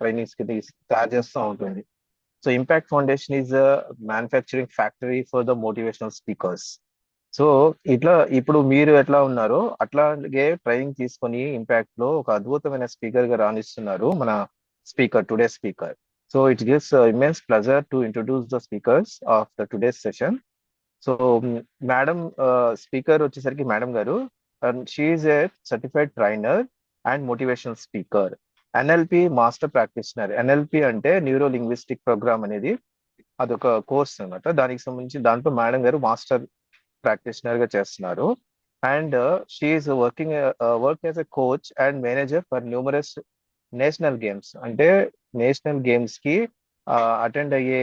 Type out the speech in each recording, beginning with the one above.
Trainings కి తయారు చేస్తూ ఉంటుంది. So impact foundation is manufacturing factory for the motivational speakers. So ఇట్లా ఇప్పుడు మీరు ఎట్లా ఉన్నారో అట్లాగే ట్రైనింగ్ తీసుకొని ఇంపాక్ట్ లో ఒక అద్భుతమైన స్పీకర్ గా రాణిస్తున్నారు మన speaker, today speaker. So it gives immense pleasure to introduce the speakers of the today's session. So madam speaker వచ్చేసరికి మేడం గారు, she is a certified trainer and motivational speaker, NLP master practitioner. NLP అంటే neuro linguistic programme అనేది అదొక course అనమాట. దానికి సంబంధించి దాంట్లో madam గారు మాస్టర్ ప్రాక్టీషనర్ గా చేస్తున్నారు. And she's work as a coach and manager for numerous national games. అంటే నేషనల్ గేమ్స్ కి అటెండ్ అయ్యే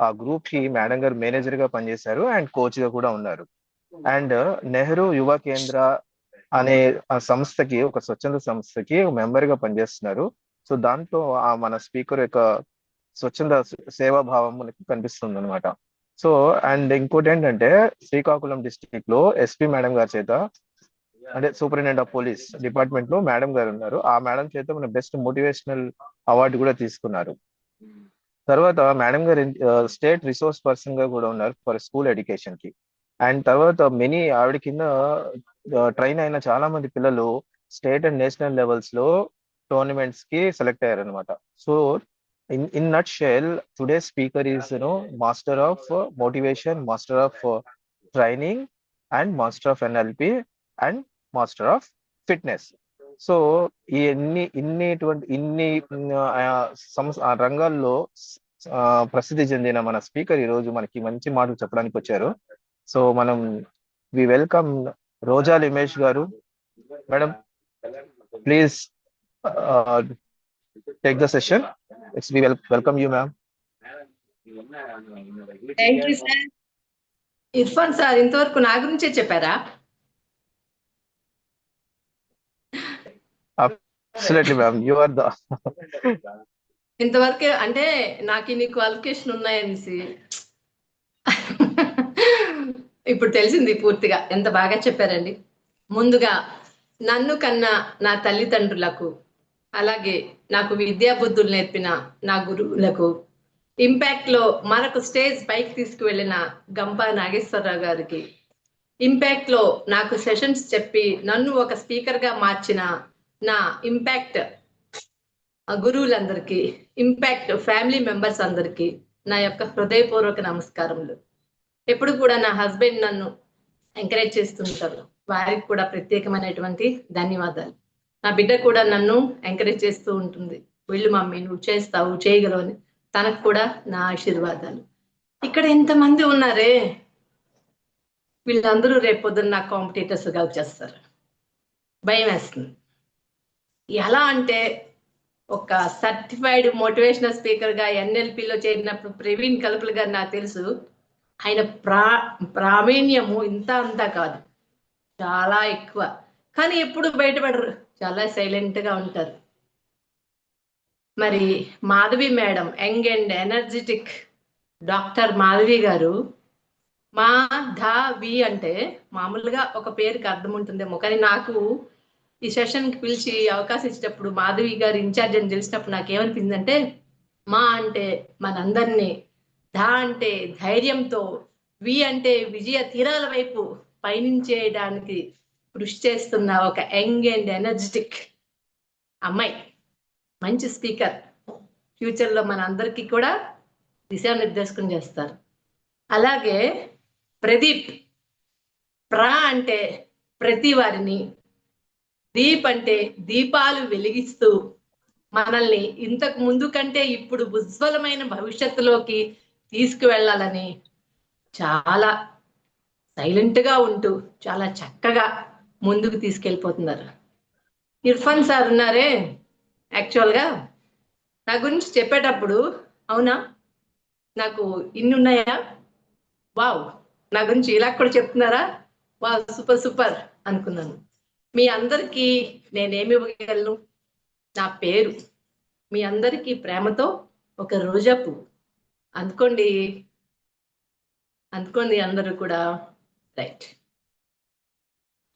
ఆ గ్రూప్ కి మేడం గారు మేనేజర్ గా పనిచేశారు అండ్ కోచ్ గా కూడా ఉన్నారు. అండ్ నెహ్రూ యువ కేంద్ర అనే ఆ సంస్థకి, ఒక స్వచ్ఛంద సంస్థకి మెంబర్ గా పనిచేస్తున్నారు. సో దాంట్లో మన స్పీకర్ యొక్క స్వచ్ఛంద సేవా భావం మనకి కనిపిస్తుంది అనమాట. సో అండ్ ఇంకోటి ఏంటంటే శ్రీకాకుళం డిస్ట్రిక్ట్ లో ఎస్పీ మేడం గారి చేత, అంటే సూపరింటెండెంట్ ఆఫ్ పోలీస్ డిపార్ట్మెంట్ లో మేడం గారు ఉన్నారు. ఆ మేడం చేత మన బెస్ట్ మోటివేషనల్ అవార్డు కూడా తీసుకున్నారు. తర్వాత మేడం గారు స్టేట్ రిసోర్స్ పర్సన్ గా కూడా ఉన్నారు ఫర్ స్కూల్ ఎడ్యుకేషన్ కి. అండ్ తర్వాత ఆవిడ కింద ట్రైన్ అయిన చాలా మంది పిల్లలు స్టేట్ అండ్ నేషనల్ లెవెల్స్ లో టోర్నమెంట్స్ కి సెలెక్ట్ అయ్యారు అనమాట. So in nutshell, today's speaker is master of motivation, master of training, and master of NLP, and master of fitness. So ఈ ఇన్ని రంగాల్లో ప్రసిద్ధి చెందిన మన స్పీకర్ ఈ రోజు మనకి మంచి మాటలు చెప్పడానికి వచ్చారు. సో మనం వి వెల్కమ్ రోజా లిమేష్ గారు. Madam please take the session. We welcome you, ma'am. Thank you, sir. Irfan sir ఇంతవరకు నా గురించే చెప్పారా? Absolutely, ma'am. You are the ఇంతవరకు అంటే నాకు ఇన్ని క్వాలిఫికేషన్ ఉన్నాయనేసి ఇప్పుడు తెలిసింది పూర్తిగా. ఎంత బాగా చెప్పారండి. ముందుగా నన్ను కన్నా నా తల్లిదండ్రులకు, అలాగే నాకు విద్యా బుద్ధులు నేర్పిన నా గురువులకు, ఇంపాక్ట్ లో మరొక స్టేజ్ పైకి తీసుకువెళ్ళిన గంపా నాగేశ్వరరావు గారికి, ఇంపాక్ట్ లో నాకు సెషన్స్ చెప్పి నన్ను ఒక స్పీకర్ గా మార్చిన నా ఇంపాక్ట్ గురువులందరికీ, ఇంపాక్ట్ ఫ్యామిలీ మెంబర్స్ అందరికీ నా యొక్క హృదయపూర్వక నమస్కారములు. ఎప్పుడు కూడా నా హస్బెండ్ నన్ను ఎంకరేజ్ చేస్తుంటారు, వారికి కూడా ప్రత్యేకమైనటువంటి ధన్యవాదాలు. నా బిడ్డ కూడా నన్ను ఎంకరేజ్ చేస్తూ ఉంటుంది, వెళ్ళు మమ్మీ నువ్వు చేస్తావు, చేయగలవు అని. తనకు కూడా నా ఆశీర్వాదాలు. ఇక్కడ ఎంతమంది ఉన్నారే, వీళ్ళందరూ రేపొద్దున నా కాంపిటీటర్స్ గా వచ్చేస్తారు. భయం వేస్తుంది. ఎలా అంటే ఒక సర్టిఫైడ్ మోటివేషనల్ స్పీకర్ గా ఎన్ఎల్పిలో చేరినప్పుడు ప్రవీణ్ కల్పల్ గారు నాకు తెలుసు. ఆయన ప్రావీణ్యము ఇంత అంతా కాదు, చాలా ఎక్కువ. కానీ ఎప్పుడు బయటపడరు, చాలా సైలెంట్ గా ఉంటారు. మరి Madhavi madam, young and energetic doctor Madhavi గారు, మాధవి అంటే మామూలుగా ఒక పేరుకి అర్థం ఉంటుందేమో, కానీ నాకు ఈ సెషన్కి పిలిచి అవకాశం ఇచ్చేటప్పుడు మాధవి గారు ఇన్ఛార్జ్ అని తెలిసినప్పుడు నాకేమనిపించిందంటే, మా అంటే మనందరినీ, ధ అంటే ధైర్యంతో, వి అంటే విజయ తీరాల వైపు పయనించేయడానికి కృషి చేస్తున్న ఒక యంగ్ అండ్ ఎనర్జెటిక్ అమ్మాయి, మంచి స్పీకర్. ఫ్యూచర్లో మన అందరికీ కూడా దిశానిర్దేశం చేస్తారు. అలాగే ప్రదీప్, అంటే ప్రతి వారిని, దీప్ అంటే దీపాలు వెలిగిస్తూ మనల్ని ఇంతకు ముందు కంటే ఇప్పుడు ఉజ్వలమైన భవిష్యత్తులోకి తీసుకువెళ్ళాలని చాలా సైలెంట్ గా ఉంటూ చాలా చక్కగా ముందుకు తీసుకెళ్ళిపోతున్నారు. ఇర్ఫాన్ సార్ ఉన్నారే, యాక్చువల్గా నా గురించి చెప్పేటప్పుడు అవునా నాకు ఇన్ని ఉన్నాయా, వావ్ నా గురించి ఇలా కూడా చెప్తున్నారా, వావ్ సూపర్ సూపర్ అనుకున్నాను. మీ అందరికీ నేనేమి ఇవ్వగలను, నా పేరు మీ అందరికీ ప్రేమతో ఒక రోజా పువ్వు. అందుకోండి అందుకోండి అందరూ కూడా. రైట్,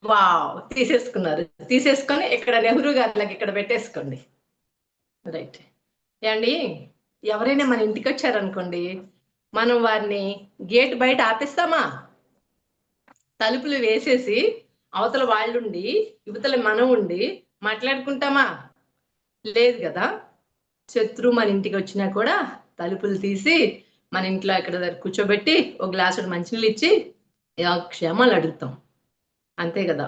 వావ్ తీసేసుకున్నారు. తీసేసుకొని ఇక్కడ నెహ్రూ గారికి ఇక్కడ పెట్టేసుకోండి. రైట్, ఏమండి, ఎవరైనా మన ఇంటికి వచ్చారనుకోండి, మనం వారిని గేట్ బయట ఆపిస్తామా? తలుపులు వేసేసి అవతల వాళ్ళుండి యువతల మనం ఉండి మాట్లాడుకుంటామా? లేదు కదా. శత్రువు మన ఇంటికి వచ్చినా కూడా తలుపులు తీసి మన ఇంట్లో ఎక్కడ దగ్గర కూర్చోబెట్టి ఒక గ్లాసుడు మంచినీళ్ళు ఇచ్చి క్షేమాలు అడుగుతాం. అంతే కదా.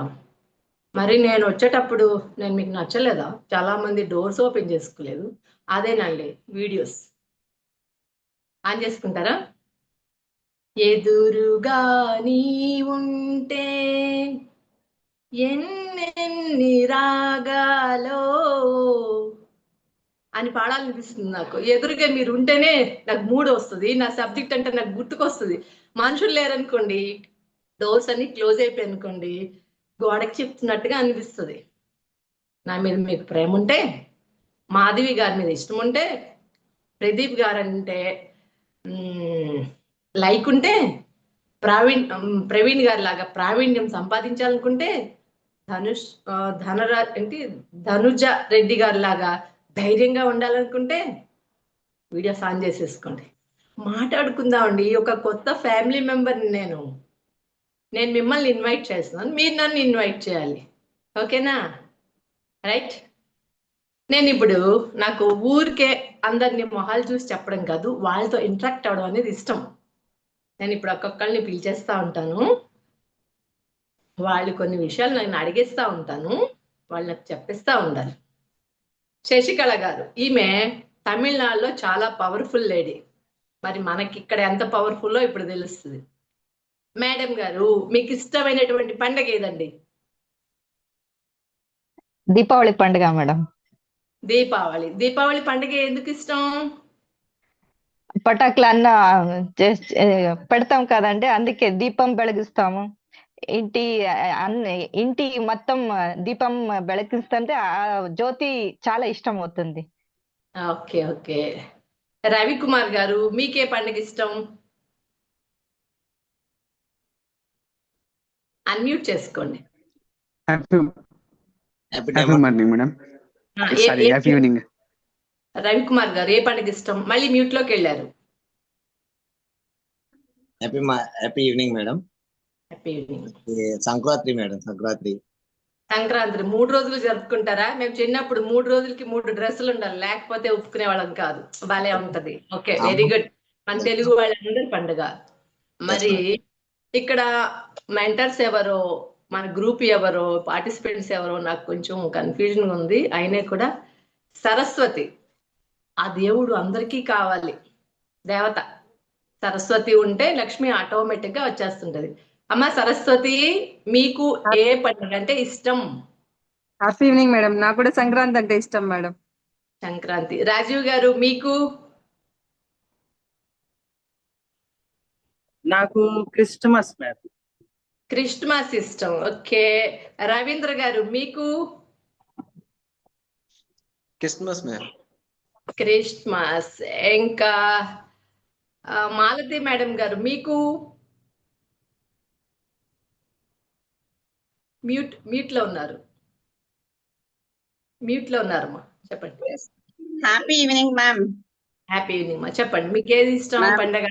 మరి నేను వచ్చేటప్పుడు నేను మీకు నచ్చలేదా? చాలా మంది డోర్స్ ఓపెన్ చేసుకోలేదు. అదేనండి వీడియోస్ ఆన్ చేసుకుంటారా? ఎదురుగా నీ ఉంటే ఎన్నెన్ని రాగాలో అని పాడాలనిపిస్తుంది నాకు. ఎదురుగా మీరు ఉంటేనే నాకు మూడ్ వస్తుంది, నా సబ్జెక్ట్ అంటే నాకు గుర్తుకొస్తుంది. మనుషులు లేరనుకోండి, డోర్స్ అన్ని క్లోజ్ అయిపోయి అనుకోండి, గోడకి చెప్తున్నట్టుగా అనిపిస్తుంది. నా మీద మీకు ప్రేమ ఉంటే, మాధవి గారి మీద ఇష్టం ఉంటే, ప్రదీప్ గారు అంటే లైక్ ఉంటే, ప్రవీణ్ గారి లాగా ప్రావీణ్యం సంపాదించాలనుకుంటే, ధనుజ రెడ్డి గారి లాగా ధైర్యంగా ఉండాలనుకుంటే వీడియోస్ ఆన్ చేసేసుకోండి, మాట్లాడుకుందామండి. ఒక కొత్త ఫ్యామిలీ మెంబర్ని నేను మిమ్మల్ని ఇన్వైట్ చేస్తున్నాను, మీరు నన్ను ఇన్వైట్ చేయాలి. ఓకేనా? రైట్. నేను ఇప్పుడు నాకు ఊరికే అందరినీ మొహాలు చూసి చెప్పడం కాదు, వాళ్ళతో ఇంటరాక్ట్ అవ్వడం అనేది ఇష్టం. నేను ఇప్పుడు ఒక్కొక్కరిని పిలిచేస్తా ఉంటాను, వాళ్ళు కొన్ని విషయాలు నన్ను అడిగేస్తా ఉంటాను, వాళ్ళు నాకు చెప్పిస్తా ఉండాలి. శశికళ గారు, ఈమె తమిళనాడులో చాలా పవర్ఫుల్ లేడీ. మరి మనకి ఇక్కడ ఎంత పవర్ఫుల్లో ఇప్పుడు తెలుస్తుంది. మేడం గారు, మీకు ఇష్టమైనటువంటి పండగ ఏదండి? దీపావళి పండుగ మేడం. దీపావళి పండుగ ఎందుకు ఇష్టం? పటాకులు అన్న పెడతాం కదండి, అందుకే దీపం వెలిగిస్తాము. ఇంటి ఇంటి మొత్తం దీపం వెలిగిస్తుంటే ఆ జ్యోతి చాలా ఇష్టం అవుతుంది. Okay okay. రవికుమార్ గారు, మీకే పండుగ ఇష్టం? అన్మ్యూట్ చేసుకోండి. Happy morning madam. Sorry, happy evening. Ravikumar గారు, ఏ పండుగ ఇష్టం? మళ్ళీ మ్యూట్ లోకి వెళ్ళారు. Happy evening madam. Happy evening. Sankranti madam. Sankranti 3 రోజులు జరుపుకుంటారా? మేము చిన్నప్పుడు 3 రోజులకి 3 డ్రెస్సులు ఉండాలి, లేకపోతే ఒప్పుకునే వాళ్ళం కాదు. భలే ఉంటది. Okay, very good. మన తెలుగు వాళ్ళందరి పండుగ. మరి ఇక్కడ మెంటర్స్ ఎవరో, మన గ్రూప్ ఎవరో, పార్టిసిపెంట్స్ ఎవరో నాకు కొంచెం కన్ఫ్యూజన్ ఉంది. అయినా కూడా సరస్వతి, ఆ దేవుడు అందరికీ కావాలి, దేవత. సరస్వతి ఉంటే లక్ష్మి ఆటోమేటిక్ గా వచ్చేస్తుంటది. అమ్మ సరస్వతి, మీకు ఏ పండుగ అంటే ఇష్టం? Happy evening madam. నాకు కూడా సంక్రాంతి అంటే ఇష్టం మేడం. సంక్రాంతి. రాజీవ్ గారు, మీకు? నాకు క్రిస్టమస్ మేడం. క్రిస్మస్ ఇష్టం. ఓకే. రవీంద్ర గారు, మీకు? Christmas madam. క్రిస్మస్. ఇంకా మాలతి మేడం గారు, మీకు? మ్యూట్ లో ఉన్నారు, అమ్మా, చెప్పండి. Happy evening ma'am. Happy evening మా, చెప్పండి మీకు ఏది ఇష్టం పండగ?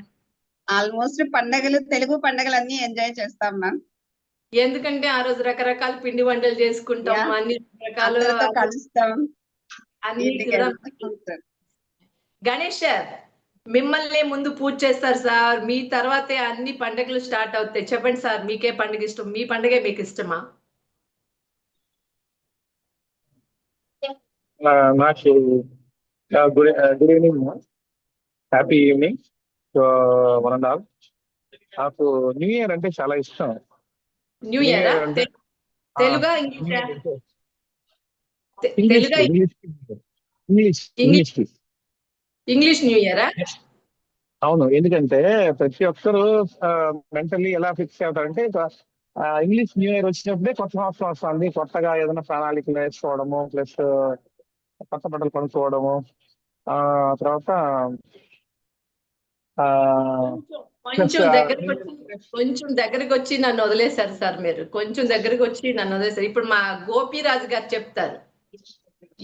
ఆల్మోస్ట్ పండగలు, తెలుగు పండగలన్నీ ఎంజాయ్ చేస్తాం మ్యామ్. ఎందుకంటే ఆ రోజు రకరకాల పిండి వంటలు చేసుకుంటాం, అన్ని రకాలు కలుస్తాం. గణేష్ సార్, మిమ్మల్ని ముందు పూజ చేస్తారు సార్, మీ తర్వాతే అన్ని పండుగలు స్టార్ట్ అవుతాయి. చెప్పండి సార్, మీకే పండుగ ఇష్టం? మీ పండుగ మీకు ఇష్టమా? నాకు good evening, happy evening one and all. నాకు న్యూ ఇయర్ అంటే చాలా ఇష్టం. న్యూ ఇయర్ తెలుగా ఇంగ్లీష్ న్యూ ఇయరా? అవును, ఎందుకంటే ప్రతి ఒక్కరు మెంటల్లీ ఎలా ఫిక్స్ అవుతారంటే ఇంగ్లీష్ న్యూ ఇయర్ వచ్చినప్పుడే కొత్త సంవత్సరం వస్తుంది, కొత్తగా ఏదైనా ప్రణాళికలు వేసుకోవడము, ప్లస్ కొత్త బట్టలు కొనుక్కోవడము, తర్వాత కొంచెం దగ్గరకు వచ్చి నన్ను వదిలేశారు సార్. మీరు కొంచెం దగ్గరకు వచ్చి నన్ను వదిలేశారు. ఇప్పుడు మా గోపీరాజు గారు చెప్తారు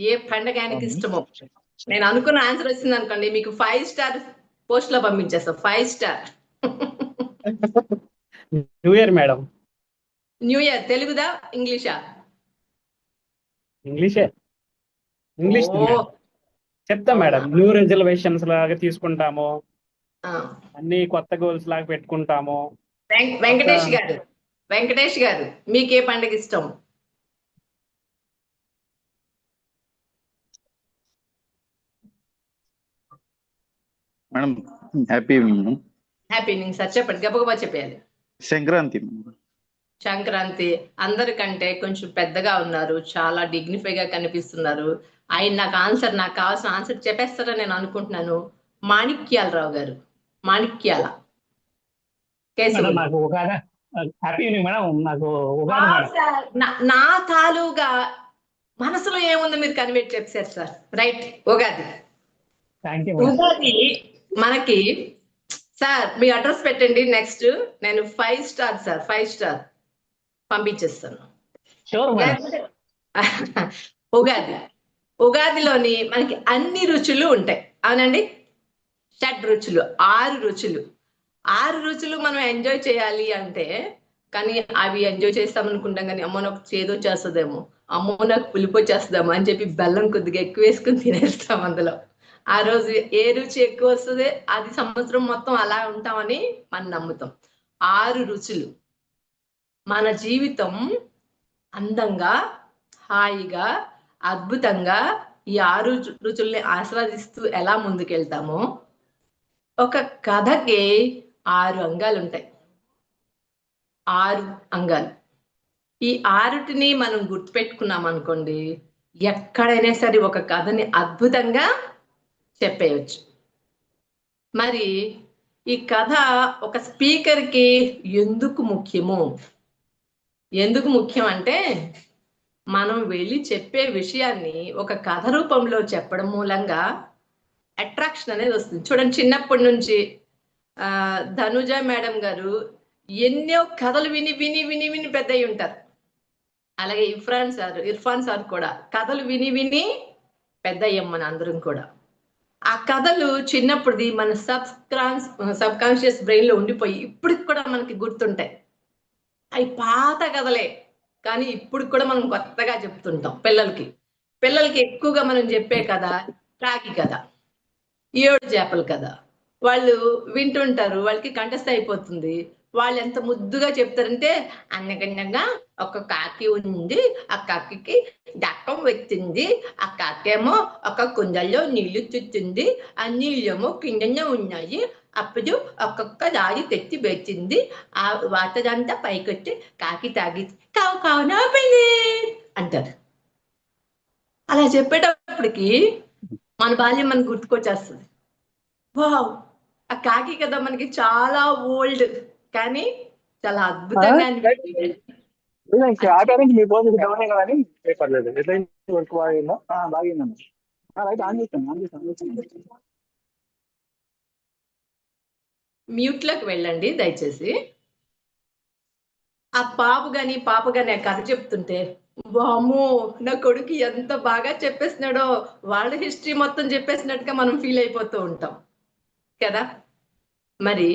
ఏ పండగ ఆయనకి ఇష్టమో. నేను అనుకున్న ఆన్సర్ వచ్చింది అనుకోండి, మీకు 5 స్టార్ పోస్ట్ లో పంపించేస్తా. 5 star. New year madam. New year తెలుగుదా ఇంగ్లీషా? ఇంగ్లీషే. ఇంగ్లీష్ ఓ మేడం. చెప్తాం మేడం. అవునా? న్యూ రిజర్వేషన్స్ లాగా తీసుకుంటాము, ఆ. అన్ని కొత్త గోల్స్ లాగా పెట్టుకుంటాము. వెంకటేష్ గారు, వెంకటేష్ గారు మీకే పండుగ ఇష్టం? Madam happy evening. Happy evening sir. చెప్పండి, గబగబా చెప్పేయాలి. సంక్రాంతి. సంక్రాంతి. అందరికంటే కొంచెం పెద్దగా ఉన్నారు, చాలా డిగ్నిఫైగా కనిపిస్తున్నారు. ఆయన నాకు కావాల్సిన ఆన్సర్ చెప్పేస్తారని నేను అనుకుంటున్నాను. మాణిక్యాలరావు గారు, మాణిక్యాల కేశవులు. నాకు ఉగాది హ్యాపీ ఈవినింగ్ మేడం. నాకు ఉగాది మేడం. నా తాలూగా మనసులో ఏముందో మీరు కన్వెట్ చేశారు sir. Right, Ugadi. Thank you. Ugadi మనకి సార్ మీ అడ్రస్ పెట్టండి. నెక్స్ట్ నేను 5 స్టార్ సార్, 5 స్టార్ పంపించేస్తాను. ఉగాదిలోని మనకి అన్ని రుచులు ఉంటాయి, అవునండి. 6 రుచులు, 6 రుచులు. 6 రుచులు మనం ఎంజాయ్ చేయాలి అంటే, కానీ అవి ఎంజాయ్ చేస్తాం అనుకుంటాం కానీ అమ్మో నాకు చేదు వచ్చేస్తుందేమో, అమ్మో నాకు పులుపు వచ్చేస్తుందేమో అని చెప్పి బెల్లం కొద్దిగా ఎక్కువ వేసుకుని తినేస్తాం. అందులో ఆ రోజు ఏ రుచి ఎక్కువ వస్తుంది అది సంవత్సరం మొత్తం అలా ఉంటామని మనం నమ్ముతాం. 6 రుచులు. మన జీవితం అందంగా, హాయిగా, అద్భుతంగా ఈ 6 రుచుల్ని ఆస్వాదిస్తూ ఎలా ముందుకెళ్తామో, ఒక కథకి 6 అంగాలు ఉంటాయి. 6 అంగాలు. ఈ 6టిని మనం గుర్తుపెట్టుకున్నాం అనుకోండి, ఎక్కడైనా సరే ఒక కథని అద్భుతంగా చెప్పేయచ్చు. మరి ఈ కథ ఒక స్పీకర్కి ఎందుకు ముఖ్యము? ఎందుకు ముఖ్యం అంటే, మనం వెళ్ళి చెప్పే విషయాన్ని ఒక కథ రూపంలో చెప్పడం మూలంగా అట్రాక్షన్ అనేది వస్తుంది. చూడండి, చిన్నప్పటి నుంచి ధనుజ మేడం గారు ఎన్నో కథలు విని విని విని విని పెద్ద అయి ఉంటారు. అలాగే ఇర్ఫాన్ సార్ కూడా కథలు విని విని పెద్ద అయ్యాం మన అందరం కూడా. ఆ కథలు చిన్నప్పుడుది మన సబ్ కాన్షియస్ బ్రెయిన్ లో ఉండిపోయి ఇప్పటికి కూడా మనకి గుర్తుంటాయి. అవి పాత కథలే, కానీ ఇప్పుడు కూడా మనం కొత్తగా చెప్తుంటాం పిల్లలకి ఎక్కువగా మనం చెప్పే కథ కాకి కథ, 7 చేపల కథ. వాళ్ళు వింటుంటారు, వాళ్ళకి కంఠస్థ అయిపోతుంది. వాళ్ళు ఎంత ముద్దుగా చెప్తారంటే, అన్నగన్నగా ఒక కాకి ఉంది, ఆ కాకి దక్కం వచ్చింది, ఆ కాకేమో ఒక కుండల్లో నీళ్లు చుట్టింది, ఆ నీళ్ళేమో కిందనే ఉన్నాయి, అప్పుడు ఒక్కొక్క రాయి తెచ్చి పెట్టింది, ఆ వాటర్ అంతా పైకొచ్చి కాకి తాగి కావు కావు నవ్వింది అంటారు. అలా చెప్పేటప్పటికి మన బాల్యం మనకు గుర్తుకొచ్చేస్తుంది. వావ్, ఆ కాకి కదా మనకి చాలా ఓల్డ్, కానీ చాలా అద్భుతంగా అనిపించింది. మ్యూట్ లోకి వెళ్ళండి దయచేసి. ఆ పాప గాని ఆ కథ చెప్తుంటే, వామ్మో నా కొడుకు ఎంత బాగా చెప్పేస్తున్నాడో, వాళ్ళ హిస్టరీ మొత్తం చెప్పేసినట్టుగా మనం ఫీల్ అయిపోతూ ఉంటాం కదా. మరి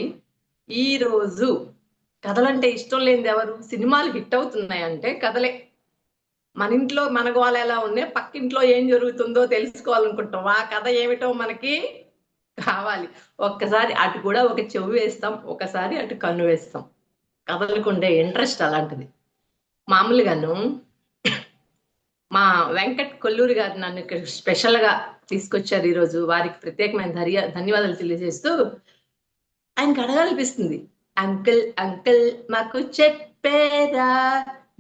ఈ రోజు కథలంటే ఇష్టం లేనిది ఎవరు? సినిమాలు హిట్ అవుతున్నాయంటే కథలే. మన ఇంట్లో మన గోల ఎలా ఉన్నాయి, పక్కింట్లో ఏం జరుగుతుందో తెలుసుకోవాలనుకుంటాం. ఆ కథ ఏమిటో మనకి కావాలి. ఒక్కసారి అటు కూడా ఒక చెవి వేస్తాం, ఒకసారి అటు కన్ను వేస్తాం. కథలకు ఉండే ఇంట్రెస్ట్ అలాంటిది. మామూలుగాను మా వెంకట్ కొల్లూరు గారు నన్ను ఇక్కడ స్పెషల్ గా తీసుకొచ్చారు ఈరోజు. వారికి ప్రత్యేకమైన ధన్యవాదాలు తెలియజేస్తూ ఆయనకు అడగాలనిపిస్తుంది, అంకుల్ అంకుల్ మాకు చెప్పేరా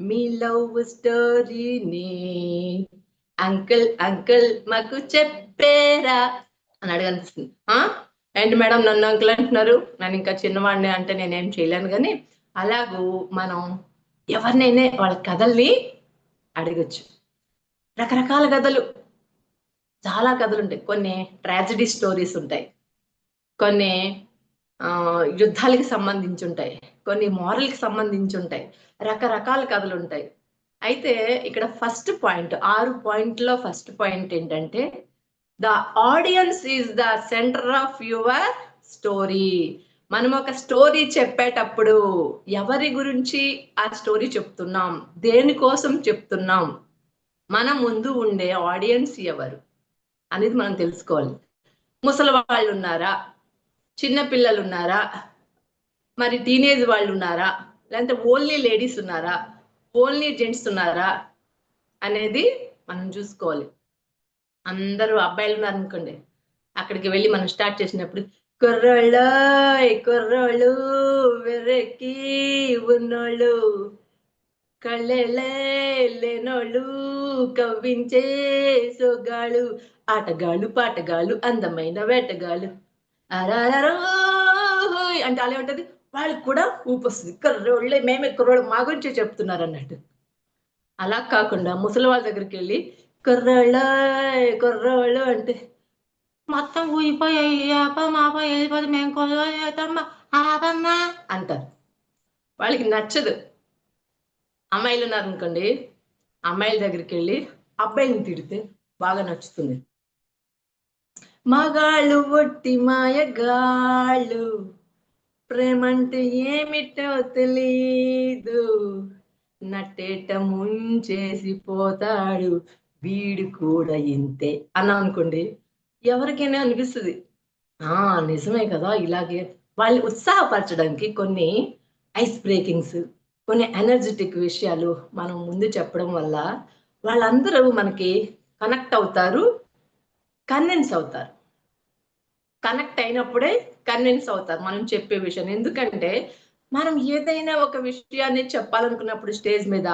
మీ లవ్ స్టోరీని, అంకుల్ అంకుల్ మాకు చెప్పేరా అని అడగనిపిస్తుంది. ఏంటి మేడం నన్ను అంకుల్ అంటున్నారు, నేను ఇంకా చిన్నవాడిని అంటే నేనేం చేయలేను. కానీ అలాగూ మనం ఎవరినైనా వాళ్ళ కథల్ని అడగచ్చు. రకరకాల కథలు, చాలా కథలు ఉంటాయి. కొన్ని ట్రాజడీ స్టోరీస్ ఉంటాయి, కొన్ని యుద్ధాలకి సంబంధించి ఉంటాయి, కొన్ని మోరల్కి సంబంధించి ఉంటాయి, రకరకాల కథలు ఉంటాయి. అయితే ఇక్కడ ఫస్ట్ పాయింట్, 6 పాయింట్లో ఫస్ట్ పాయింట్ ఏంటంటే, the audience is the centre of your story. మనం ఒక స్టోరీ చెప్పేటప్పుడు ఎవరి గురించి ఆ స్టోరీ చెప్తున్నాం, దేనికోసం చెప్తున్నాం, మన ముందు ఉండే ఆడియన్స్ ఎవరు అనేది మనం తెలుసుకోవాలి. ముసలి వాళ్ళు ఉన్నారా, చిన్న పిల్లలు ఉన్నారా, మరి టీనేజ్ వాళ్ళు ఉన్నారా, లేదంటే ఓన్లీ లేడీస్ ఉన్నారా, ఓన్లీ జెంట్స్ ఉన్నారా అనేది మనం చూసుకోవాలి. అందరూ అబ్బాయిలు ఉన్నారు అనుకోండి, అక్కడికి వెళ్ళి మనం స్టార్ట్ చేసినప్పుడు కుర్రోళ్ళు వెర్రెక్కి ఉన్నోళ్ళు, కళ్ళెళ్ళే లేనోళ్ళు, కవ్వించే సొగాళ్ళు, ఆటగాళ్ళు పాటగాళ్ళు అందమైన వేటగాళ్ళు అరారో అంటే అలా ఉంటది. వాళ్ళకి కూడా ఊపు వస్తుంది, కుర్రోళ్ళే మేమే కుర్రోళ్ళు మా గురించే చెప్తున్నారు అన్నట్టు. అలా కాకుండా ముసలి వాళ్ళ దగ్గరికి వెళ్ళి కుర్రోళ్ళు అంటే మొత్తం ఊగిపోయాయి, వెళ్ళిపోతే మేము కుర్రోళ్ళమ్మా ఆపమ్మా అంటారు. వాళ్ళకి నచ్చదు. అమ్మాయిలు ఉన్నారు అనుకోండి, అమ్మాయిల దగ్గరికి వెళ్ళి అబ్బాయిని తిడితే బాగా నచ్చుతుంది. మగాళ్ళు ఒట్టి మాయగాళ్ళు, ప్రేమంటే ఏమిటో తెలీదు, నట్టేట ముంచేసి పోతాడు వీడు కూడా ఇంతే అన్నా అనుకోండి, ఎవరికైనా అనిపిస్తుంది నిజమే కదా. ఇలాగే వాళ్ళని ఉత్సాహపరచడానికి కొన్ని ఐస్ బ్రేకింగ్స్, కొన్ని ఎనర్జెటిక్ విషయాలు మనం ముందు చెప్పడం వల్ల వాళ్ళందరూ మనకి కనెక్ట్ అవుతారు, కన్విన్స్ అవుతారు. కనెక్ట్ అయినప్పుడే కన్విన్స్ అవుతారు మనం చెప్పే విషయం. ఎందుకంటే మనం ఏదైనా ఒక విషయాన్ని చెప్పాలనుకున్నప్పుడు స్టేజ్ మీద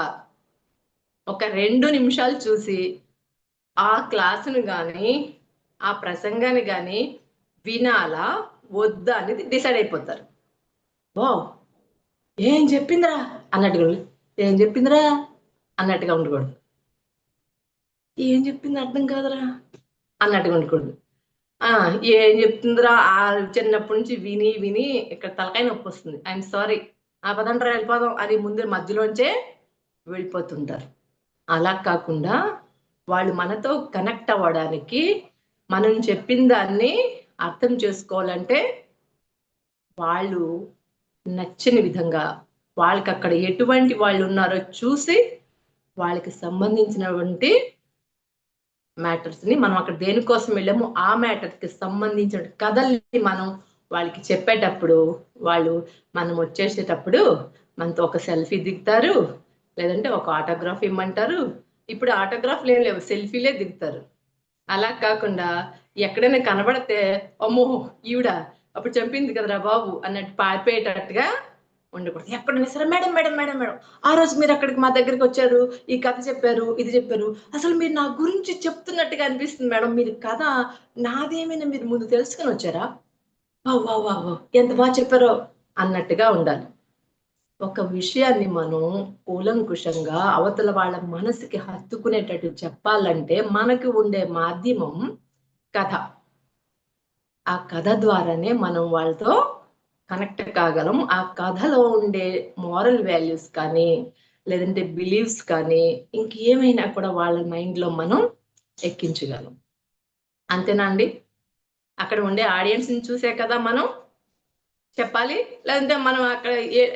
ఒక 2 నిమిషాలు చూసి ఆ క్లాసును కానీ ఆ ప్రసంగాన్ని కానీ వినాలా వద్దా అనేది డిసైడ్ అయిపోతారు. ఓ ఏం చెప్పిందిరా అన్నట్టుగా, ఏం చెప్పిందిరా అన్నట్టుగా ఉండకూడదు, ఏం చెప్పింది అర్థం కాదురా అన్నట్టుగా ఉండకూడదు. ఏం చెప్తుందిరా చిన్నప్పటి నుంచి విని విని ఇక్కడ తలకాయ నొప్పి వస్తుంది, ఐఎమ్ సారీ ఆ పదంటారా వెళ్ళిపోదాం అని ముందు మధ్యలోంచే వెళ్ళిపోతుంటారు. అలా కాకుండా వాళ్ళు మనతో కనెక్ట్ అవ్వడానికి, మనం చెప్పిన దాన్ని అర్థం చేసుకోవాలంటే వాళ్ళు నచ్చిన విధంగా, వాళ్ళకి అక్కడ ఎటువంటి వాళ్ళు ఉన్నారో చూసి వాళ్ళకి సంబంధించినటువంటి మ్యాటర్స్ ని మనం అక్కడ దేనికోసం వెళ్ళామో ఆ మ్యాటర్స్ కి సంబంధించిన కథల్ని మనం వాళ్ళకి చెప్పేటప్పుడు, వాళ్ళు మనం వచ్చేసేటప్పుడు మనతో ఒక సెల్ఫీ దిగుతారు, లేదంటే ఒక ఆటోగ్రాఫ్ ఇమ్మంటారు. ఇప్పుడు ఆటోగ్రాఫ్లు ఏం లేవు, సెల్ఫీలే దిగుతారు. అలా కాకుండా ఎక్కడైనా కనబడితే అమ్మో ఈవిడ అప్పుడు చంపింది కదరా బాబు అన్నట్టు పారిపోయేటట్టుగా ఉండకూడదు. ఎక్కడైనా సరే మేడం మేడం మేడం మేడం ఆ రోజు మీరు అక్కడికి మా దగ్గరికి వచ్చారు, ఈ కథ చెప్పారు, ఇది చెప్పారు, అసలు మీరు నా గురించి చెప్తున్నట్టుగా అనిపిస్తుంది మేడం, మీరు కథ నాదేమైనా మీరు ముందు తెలుసుకొని వచ్చారా, వా వా వా ఎంత బాగా చెప్పారో అన్నట్టుగా ఉండాలి. ఒక విషయాన్ని మనం కూలంకుషంగా అవతల వాళ్ళ మనసుకి హత్తుకునేటట్టు చెప్పాలంటే మనకు ఉండే మాధ్యమం కథ. ఆ కథ ద్వారానే మనం వాళ్ళతో కనెక్ట్ కాగలం. ఆ కథలో ఉండే మోరల్ వాల్యూస్ కానీ, లేదంటే బిలీవ్స్ కానీ, ఇంకేమైనా కూడా వాళ్ళ మైండ్లో మనం ఎక్కించగలం. అంతేనా అండి? అక్కడ ఉండే ఆడియన్స్ని చూసే కదా మనం చెప్పాలి, లేదంటే మనం అక్కడ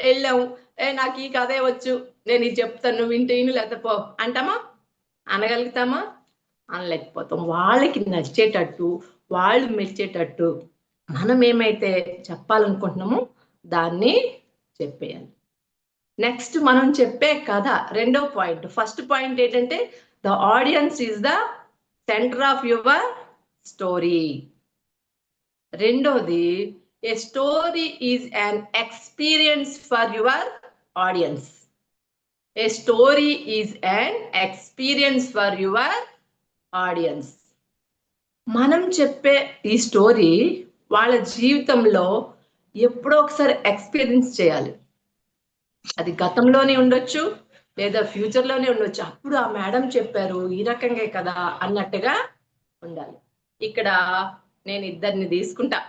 వెళ్ళాము, నాకు ఈ కథే వచ్చు, నేను ఇది చెప్తాను, నువ్వు వింటే లేకపోతే పో అంటామా? అనగలుగుతామా? అనలేకపోతాం. వాళ్ళకి నచ్చేటట్టు, వాళ్ళు మెచ్చేటట్టు మనం ఏమైతే చెప్పాలనుకుంటున్నామో దాన్ని చెప్పేయాలి. నెక్స్ట్ మనం చెప్పే కథ రెండో పాయింట్. ఫస్ట్ పాయింట్ ఏంటంటే the audience is the centre of your story. రెండోది a story is an experience for your audience. A story is an experience for your audience. మనం చెప్పే ఈ స్టోరీ వాళ్ళ జీవితంలో ఎప్పుడో ఒకసారి ఎక్స్పీరియన్స్ చేయాలి. అది గతంలోనే ఉండొచ్చు, లేదా ఫ్యూచర్లోనే ఉండొచ్చు. అప్పుడు ఆ మేడం చెప్పారు ఈ రకంగా కదా అన్నట్టుగా ఉండాలి. ఇక్కడ నేను ఇద్దరిని తీసుకుంటా,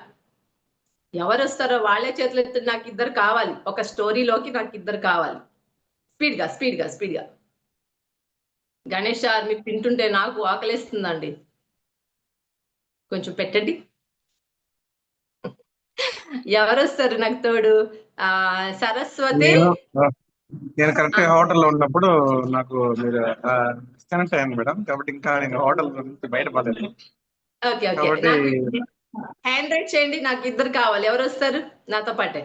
ఎవరు వస్తారో వాళ్ళే చేతులు ఎత్తి నాకు ఇద్దరు కావాలి, ఒక స్టోరీలోకి నాకు ఇద్దరు కావాలి. స్పీడ్గా స్పీడ్గా స్పీడ్గా. గణేష్ సార్ మీకు తింటుంటే నాకు ఆకలిస్తుందండి. కొంచెం పెట్టండి. ఎవరు వస్తారు నాకు తోడు? సరస్వతి. నేను కరెక్ట్ హోటల్లో ఉన్నప్పుడు నాకు మీరు డిస్కనెక్ట్ అయ్యాను మేడం, కాబట్టి ఇంకా నేను హోటల్ నుంచి బయటపడలేదు. ఓకే ఓకే, కాబట్టి నాకు హ్యాండ్ రైట్ చేయండి. నాకు ఇద్దరు కావాలి. ఎవరు వస్తారు నాతో పాటే?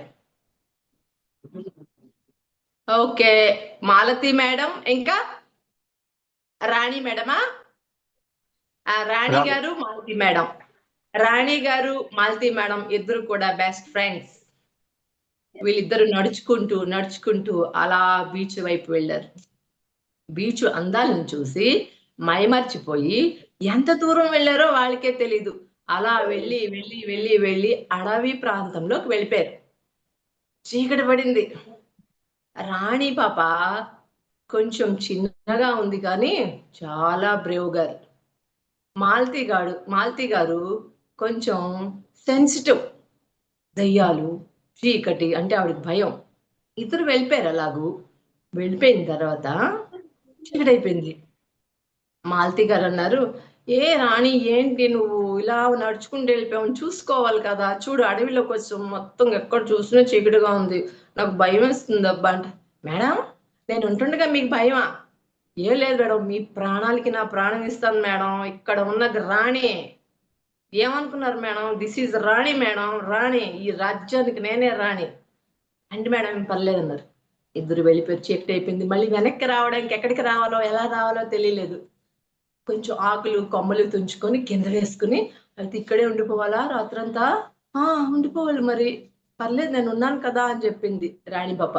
ఓకే, మాలతి మేడం, ఇంకా రాణి మేడమా? రాణి గారు, మాలతి మేడం. రాణి గారు, మాలతి మేడం ఇద్దరు కూడా బెస్ట్ ఫ్రెండ్స్. వీళ్ళిద్దరు నడుచుకుంటూ నడుచుకుంటూ అలా బీచ్ వైపు వెళ్ళారు. బీచ్ అందాలను చూసి మైమర్చిపోయి ఎంత దూరం వెళ్ళారో వాళ్ళకే తెలీదు. అలా వెళ్ళి వెళ్ళి వెళ్ళి వెళ్ళి అడవి ప్రాంతంలోకి వెళ్ళిపోయారు. చీకటి పడింది. రాణి పాప కొంచెం చిన్నగా ఉంది కానీ చాలా బ్రేవ్ గారు. మాలతి గారు కొంచెం సెన్సిటివ్. దయ్యాలు, చీకటి అంటే ఆవిడకి భయం. ఇద్దరు వెళ్ళిపోయారు. అలాగూ వెళ్ళిపోయిన తర్వాత చీకటి అయిపోయింది. మాలతి గారు అన్నారు, ఏ రాణి ఏంటి నువ్వు ఇలా నడుచుకుంటూ వెళ్ళిపోయావు, చూసుకోవాలి కదా, చూడు అడవిలోకి వచ్చాం, మొత్తం ఎక్కడ చూసినా చీకటిగా ఉంది, నాకు భయం వేస్తుంది అబ్బా అంటే. మేడం, నేను ఉంటుండగా మీకు భయమా? ఏం లేదు మేడం, మీ ప్రాణాలకి నా ప్రాణం ఇస్తాను మేడం, ఇక్కడ ఉన్నది రాణి. ఏమనుకున్నారు madam? This is Rani madam, Rani, ఈ రాజ్యానికి నేనే రాణి. అంటే మేడం ఏం పర్లేదు అన్నారు. ఇద్దరు వెళ్ళిపోయి చీకటి అయిపోయింది. మళ్ళీ వెనక్కి రావడానికి ఎక్కడికి రావాలో ఎలా రావాలో తెలియలేదు. కొంచెం ఆకులు కొమ్మలు తుంచుకొని కింద వేసుకుని అయితే ఇక్కడే ఉండిపోవాలా రాత్రంతా? ఉండిపోవాలి మరి, పర్లేదు నేను ఉన్నాను కదా అని చెప్పింది రాణి పాప.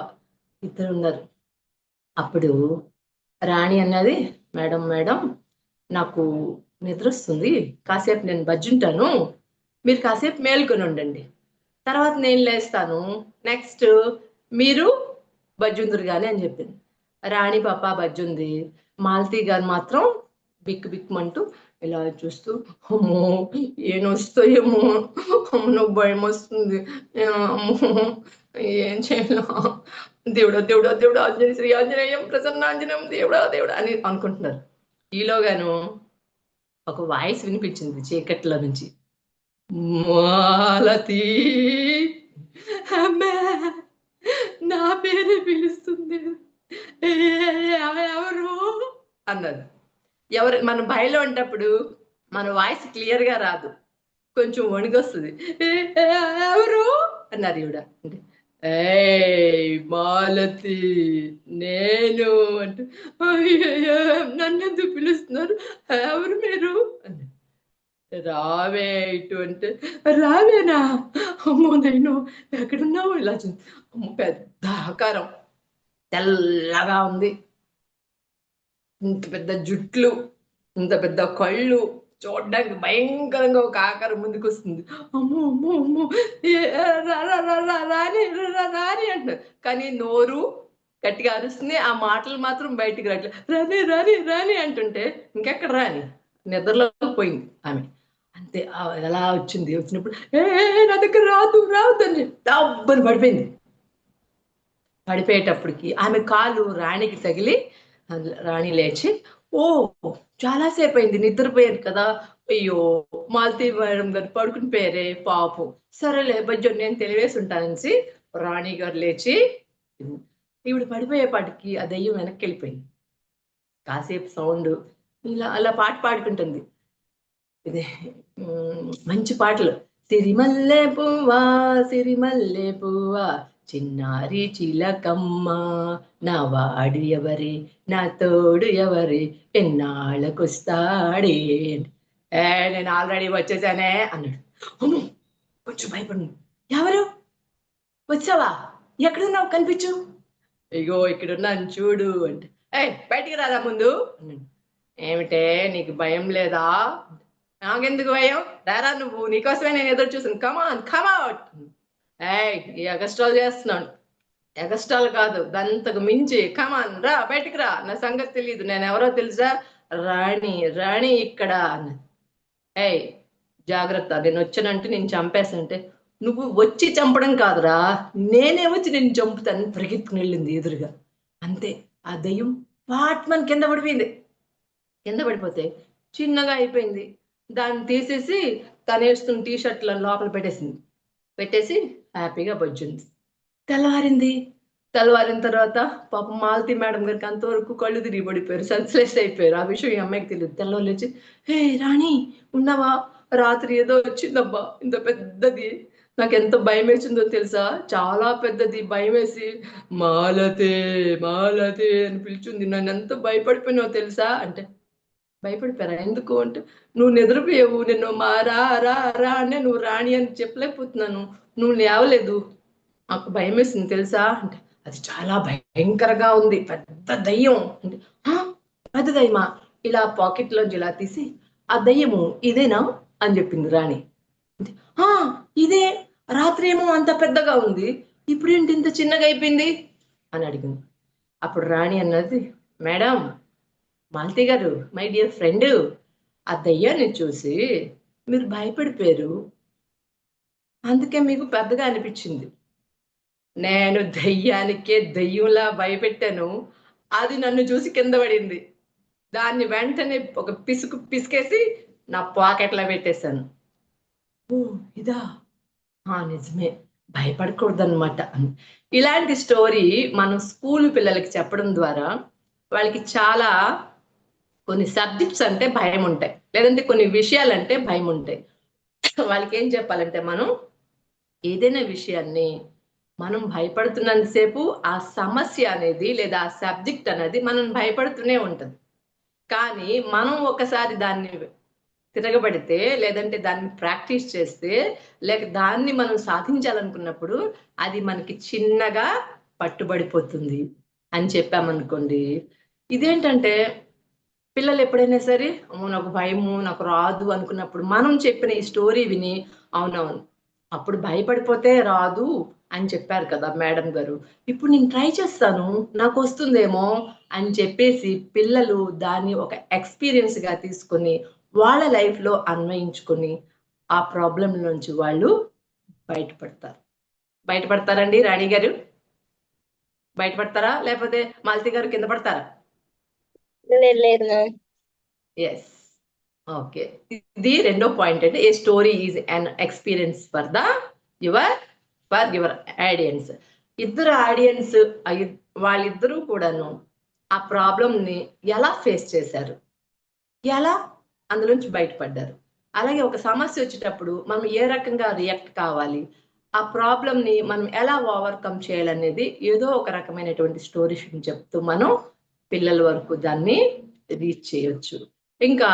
ఇద్దరు ఉన్నారు. అప్పుడు రాణి అన్నది, మేడం మేడం నాకు నిద్ర వస్తుంది, కాసేపు నేను బజ్జుంటాను, మీరు కాసేపు మేల్కొని ఉండండి, తర్వాత నేను లేస్తాను, నెక్స్ట్ మీరు బజ్జుందరు కానీ అని చెప్పింది. రాణి పాప బజ్జుంది. మాలతి గారు మాత్రం బిక్కు బిక్కుమంటూ ఇలా చూస్తూ, అమ్మో ఏం వస్తాయేమో, అమ్మో భయం వస్తుంది, అమ్మో ఏం చేయాలో, దేవుడా దేవుడా దేవుడా ఆంజనేయ శ్రీ ఆంజనేయం ప్రసన్నాంజనేయం దేవుడా దేవుడా అని అనుకుంటున్నారు. ఈలోగాను ఒక వాయిస్ వినిపించింది చీకట్లో నుంచి, మాలతి, నా పేరే పిలుస్తుంది, ఎవరు అన్నది. ఎవరు మన భయంలో ఉంటప్పుడు మన వాయిస్ క్లియర్ గా రాదు, కొంచెం వణిగొస్తుంది. ఎవరు అన్నారు ఈవిడ. అంటే మాలతి నేను అంటే, నన్ను ఎందుకు పిలుస్తున్నారు, ఎవరు మీరు అన్న. రావే ఇటు అంటే, రావేనా, అమ్మో నేను ఎక్కడున్నావు, ఇలా అమ్మో పెద్ద ఆకారం, తెల్లగా ఉంది, ఇంత పెద్ద జుట్లు, ఇంత పెద్ద కళ్ళు, చూడడానికి భయంకరంగా ఒక ఆకారం ముందుకు వస్తుంది. అమ్మో అమ్మో అమ్మో రాని రాని అంటున్నారు, కానీ నోరు గట్టిగా అరుస్తుంది, ఆ మాటలు మాత్రం బయటికి రావట్లేదు. రాని రాని రాని అంటుంటే ఇంకెక్కడ రాని, నిద్రలో పోయింది ఆమె. అంతే ఎలా వచ్చింది, వచ్చినప్పుడు నా దగ్గర రావద్దని డబ్బని పడిపోయింది. పడిపోయేటప్పటికి ఆమె కాలు రాణికి తగిలి రాణి లేచి, ఓ చాలాసేపు అయింది, నిద్రపోయాను కదా, అయ్యో మాలతి మేడం గారు పడుకుని పోయారే పాపం, సరేలే బజ్జో నేను తెలివేసి ఉంటానని రాణి గారు లేచి, ఈవిడ పడిపోయేపాటికి ఆ దయ్యం వెనక్కి వెళ్ళిపోయింది. కాసేపు సౌండ్ ఇలా అలా పాట పాడుకుంటుంది. ఇది మంచి పాటలు, సిరిమల్లె పువ్వా సిరిమల్లె పువ్వా చిన్నారి చిలకమ్మ, నా వాడు ఎవరి నా తోడు ఎవరి ఎన్నాళ్ళకొస్తాడే. నేను ఆల్రెడీ వచ్చేసానే అన్నాడు. అమ్మో కొంచెం భయపడి, ఎవరు వచ్చావా, ఎక్కడున్నావు కనిపించు, అయ్యో ఇక్కడున్నాను చూడు అంటే, బయటికి రాదా ముందు అన్నాడు. ఏమిటే నీకు భయం లేదా? నాకెందుకు భయం, రారా నువ్వు, నీకోసమే నేను ఎదురు చూసాను, కమాన్ కమౌట్. ఈ ఎగస్ట్రాల్ చేస్తున్నాను, ఎగస్ట్రాల్ కాదు దాంతకు మించి, కమాన్ రా బయటికి రా, నా సంగతి తెలియదు, నేను ఎవరో తెలుసా, రాణి రాణి ఇక్కడ అన్నది. జాగ్రత్త, నేను వచ్చానంటే నేను చంపేసంటే, నువ్వు వచ్చి చంపడం కాదురా, నేనే వచ్చి నేను చంపుతాను పరిగెత్తుకుని వెళ్ళింది ఎదురుగా. అంతే, ఆ దయ్యం పాట్మన్ కింద పడిపోయింది. కింద పడిపోతే చిన్నగా అయిపోయింది. దాన్ని తీసేసి తను వేసుకున్న టీ షర్ట్లను లోపల పెట్టేసి హ్యాపీగా బొజ్జుంది. తెల్లవారిన తర్వాత పాపం మాలతి మేడం గారికి అంతవరకు కళ్ళు తిరిగి పడిపోయారు, సెన్స్లెస్ అయిపోయారు. ఆ విషయం ఈ అమ్మాయికి తెలియదు. తెల్లవారు లేచి, హే రాణి ఉన్నావా, రాత్రి ఏదో వచ్చిందబ్బా ఇంత పెద్దది, నాకు ఎంత భయం వేసిందో తెలుసా, చాలా పెద్దది, భయం వేసి మాలతే మాలతే అని పిలిచింది, నన్ను ఎంత భయపడిపోయినావు తెలుసా అంటే, భయపడిపోయారా ఎందుకు అంటే, నువ్వు నిద్రపోయావు, నిన్ను మా రా రా రా అంటే నువ్వు రాణి అని చెప్పలేకపోతున్నాను, నువ్వు లేవలేదు, నాకు భయం వేసింది తెలుసా అంటే, అది చాలా భయంకరంగా ఉంది, పెద్ద దయ్యం అంటే, పెద్ద దయ్యమా, ఇలా పాకెట్ లోంచి ఇలా తీసి ఆ దయ్యము ఇదేనా అని చెప్పింది రాణి. ఇదే, రాత్రి ఏమో అంత పెద్దగా ఉంది, ఇప్పుడు ఏంటి ఇంత చిన్నగా అయిపోయింది అని అడిగింది. అప్పుడు రాణి అన్నది, మేడం మాలతి గారు, మై డియర్ ఫ్రెండ్, ఆ దయ్యాన్ని చూసి మీరు భయపడిపోయారు, అందుకే మీకు పెద్దగా అనిపించింది. నేను దయ్యంలా భయపెట్టాను, అది నన్ను చూసి కింద పడింది, దాన్ని వెంటనే ఒక పిసికేసి నా పాకెట్లో పెట్టేశాను. ఓ ఇదా, నిజమే, భయపడకూడదన్నమాట. ఇలాంటి స్టోరీ మనం స్కూల్ పిల్లలకి చెప్పడం ద్వారా వాళ్ళకి చాలా కొన్ని సబ్జెక్ట్స్ అంటే భయం ఉంటాయి, లేదంటే కొన్ని విషయాలంటే భయం ఉంటాయి. వాళ్ళకి ఏం చెప్పాలంటే, మనం ఏదైనా విషయాన్ని మనం భయపడుతున్నంతసేపు ఆ సమస్య అనేది లేదా ఆ సబ్జెక్ట్ అనేది మనం భయపడుతూనే ఉంటుంది. కానీ మనం ఒకసారి దాన్ని తిరగబడితే, లేదంటే దాన్ని ప్రాక్టీస్ చేస్తే, లేక దాన్ని మనం సాధించాలనుకున్నప్పుడు అది మనకి చిన్నగా పట్టుబడిపోతుంది అని చెప్పామనుకోండి. ఇదేంటంటే పిల్లలు ఎప్పుడైనా సరే, నాకు భయము, నాకు రాదు అనుకున్నప్పుడు మనం చెప్పిన ఈ స్టోరీ విని, అవునవును అప్పుడు భయపడిపోతే రాదు అని చెప్పారు కదా మేడం గారు, ఇప్పుడు నేను ట్రై చేస్తాను, నాకు వస్తుందేమో అని చెప్పేసి పిల్లలు దాన్ని ఒక ఎక్స్పీరియన్స్ గా తీసుకొని వాళ్ళ లైఫ్ లో అన్వయించుకొని ఆ ప్రాబ్లం నుంచి వాళ్ళు బయటపడతారండి. రాణి గారు బయటపడతారా, లేకపోతే మాలతి గారు కింద పడతారా? Yes, okay. ఇది రెండో పాయింట్ అంటే, a story is an experience for your audience. ఇద్దరు ఆడియన్స్ వాళ్ళిద్దరూ కూడాను ఆ ప్రాబ్లం ని ఎలా ఫేస్ చేశారు, ఎలా అందులోంచి బయటపడ్డారు, అలాగే ఒక సమస్య వచ్చేటప్పుడు మనం ఏ రకంగా రియాక్ట్ కావాలి, ఆ ప్రాబ్లం ని మనం ఎలా ఓవర్కమ్ చేయాలనేది ఏదో ఒక రకమైనటువంటి స్టోరీ చెప్తూ మనం పిల్లల వరకు దాన్ని రీచ్ చేయొచ్చు. ఇంకా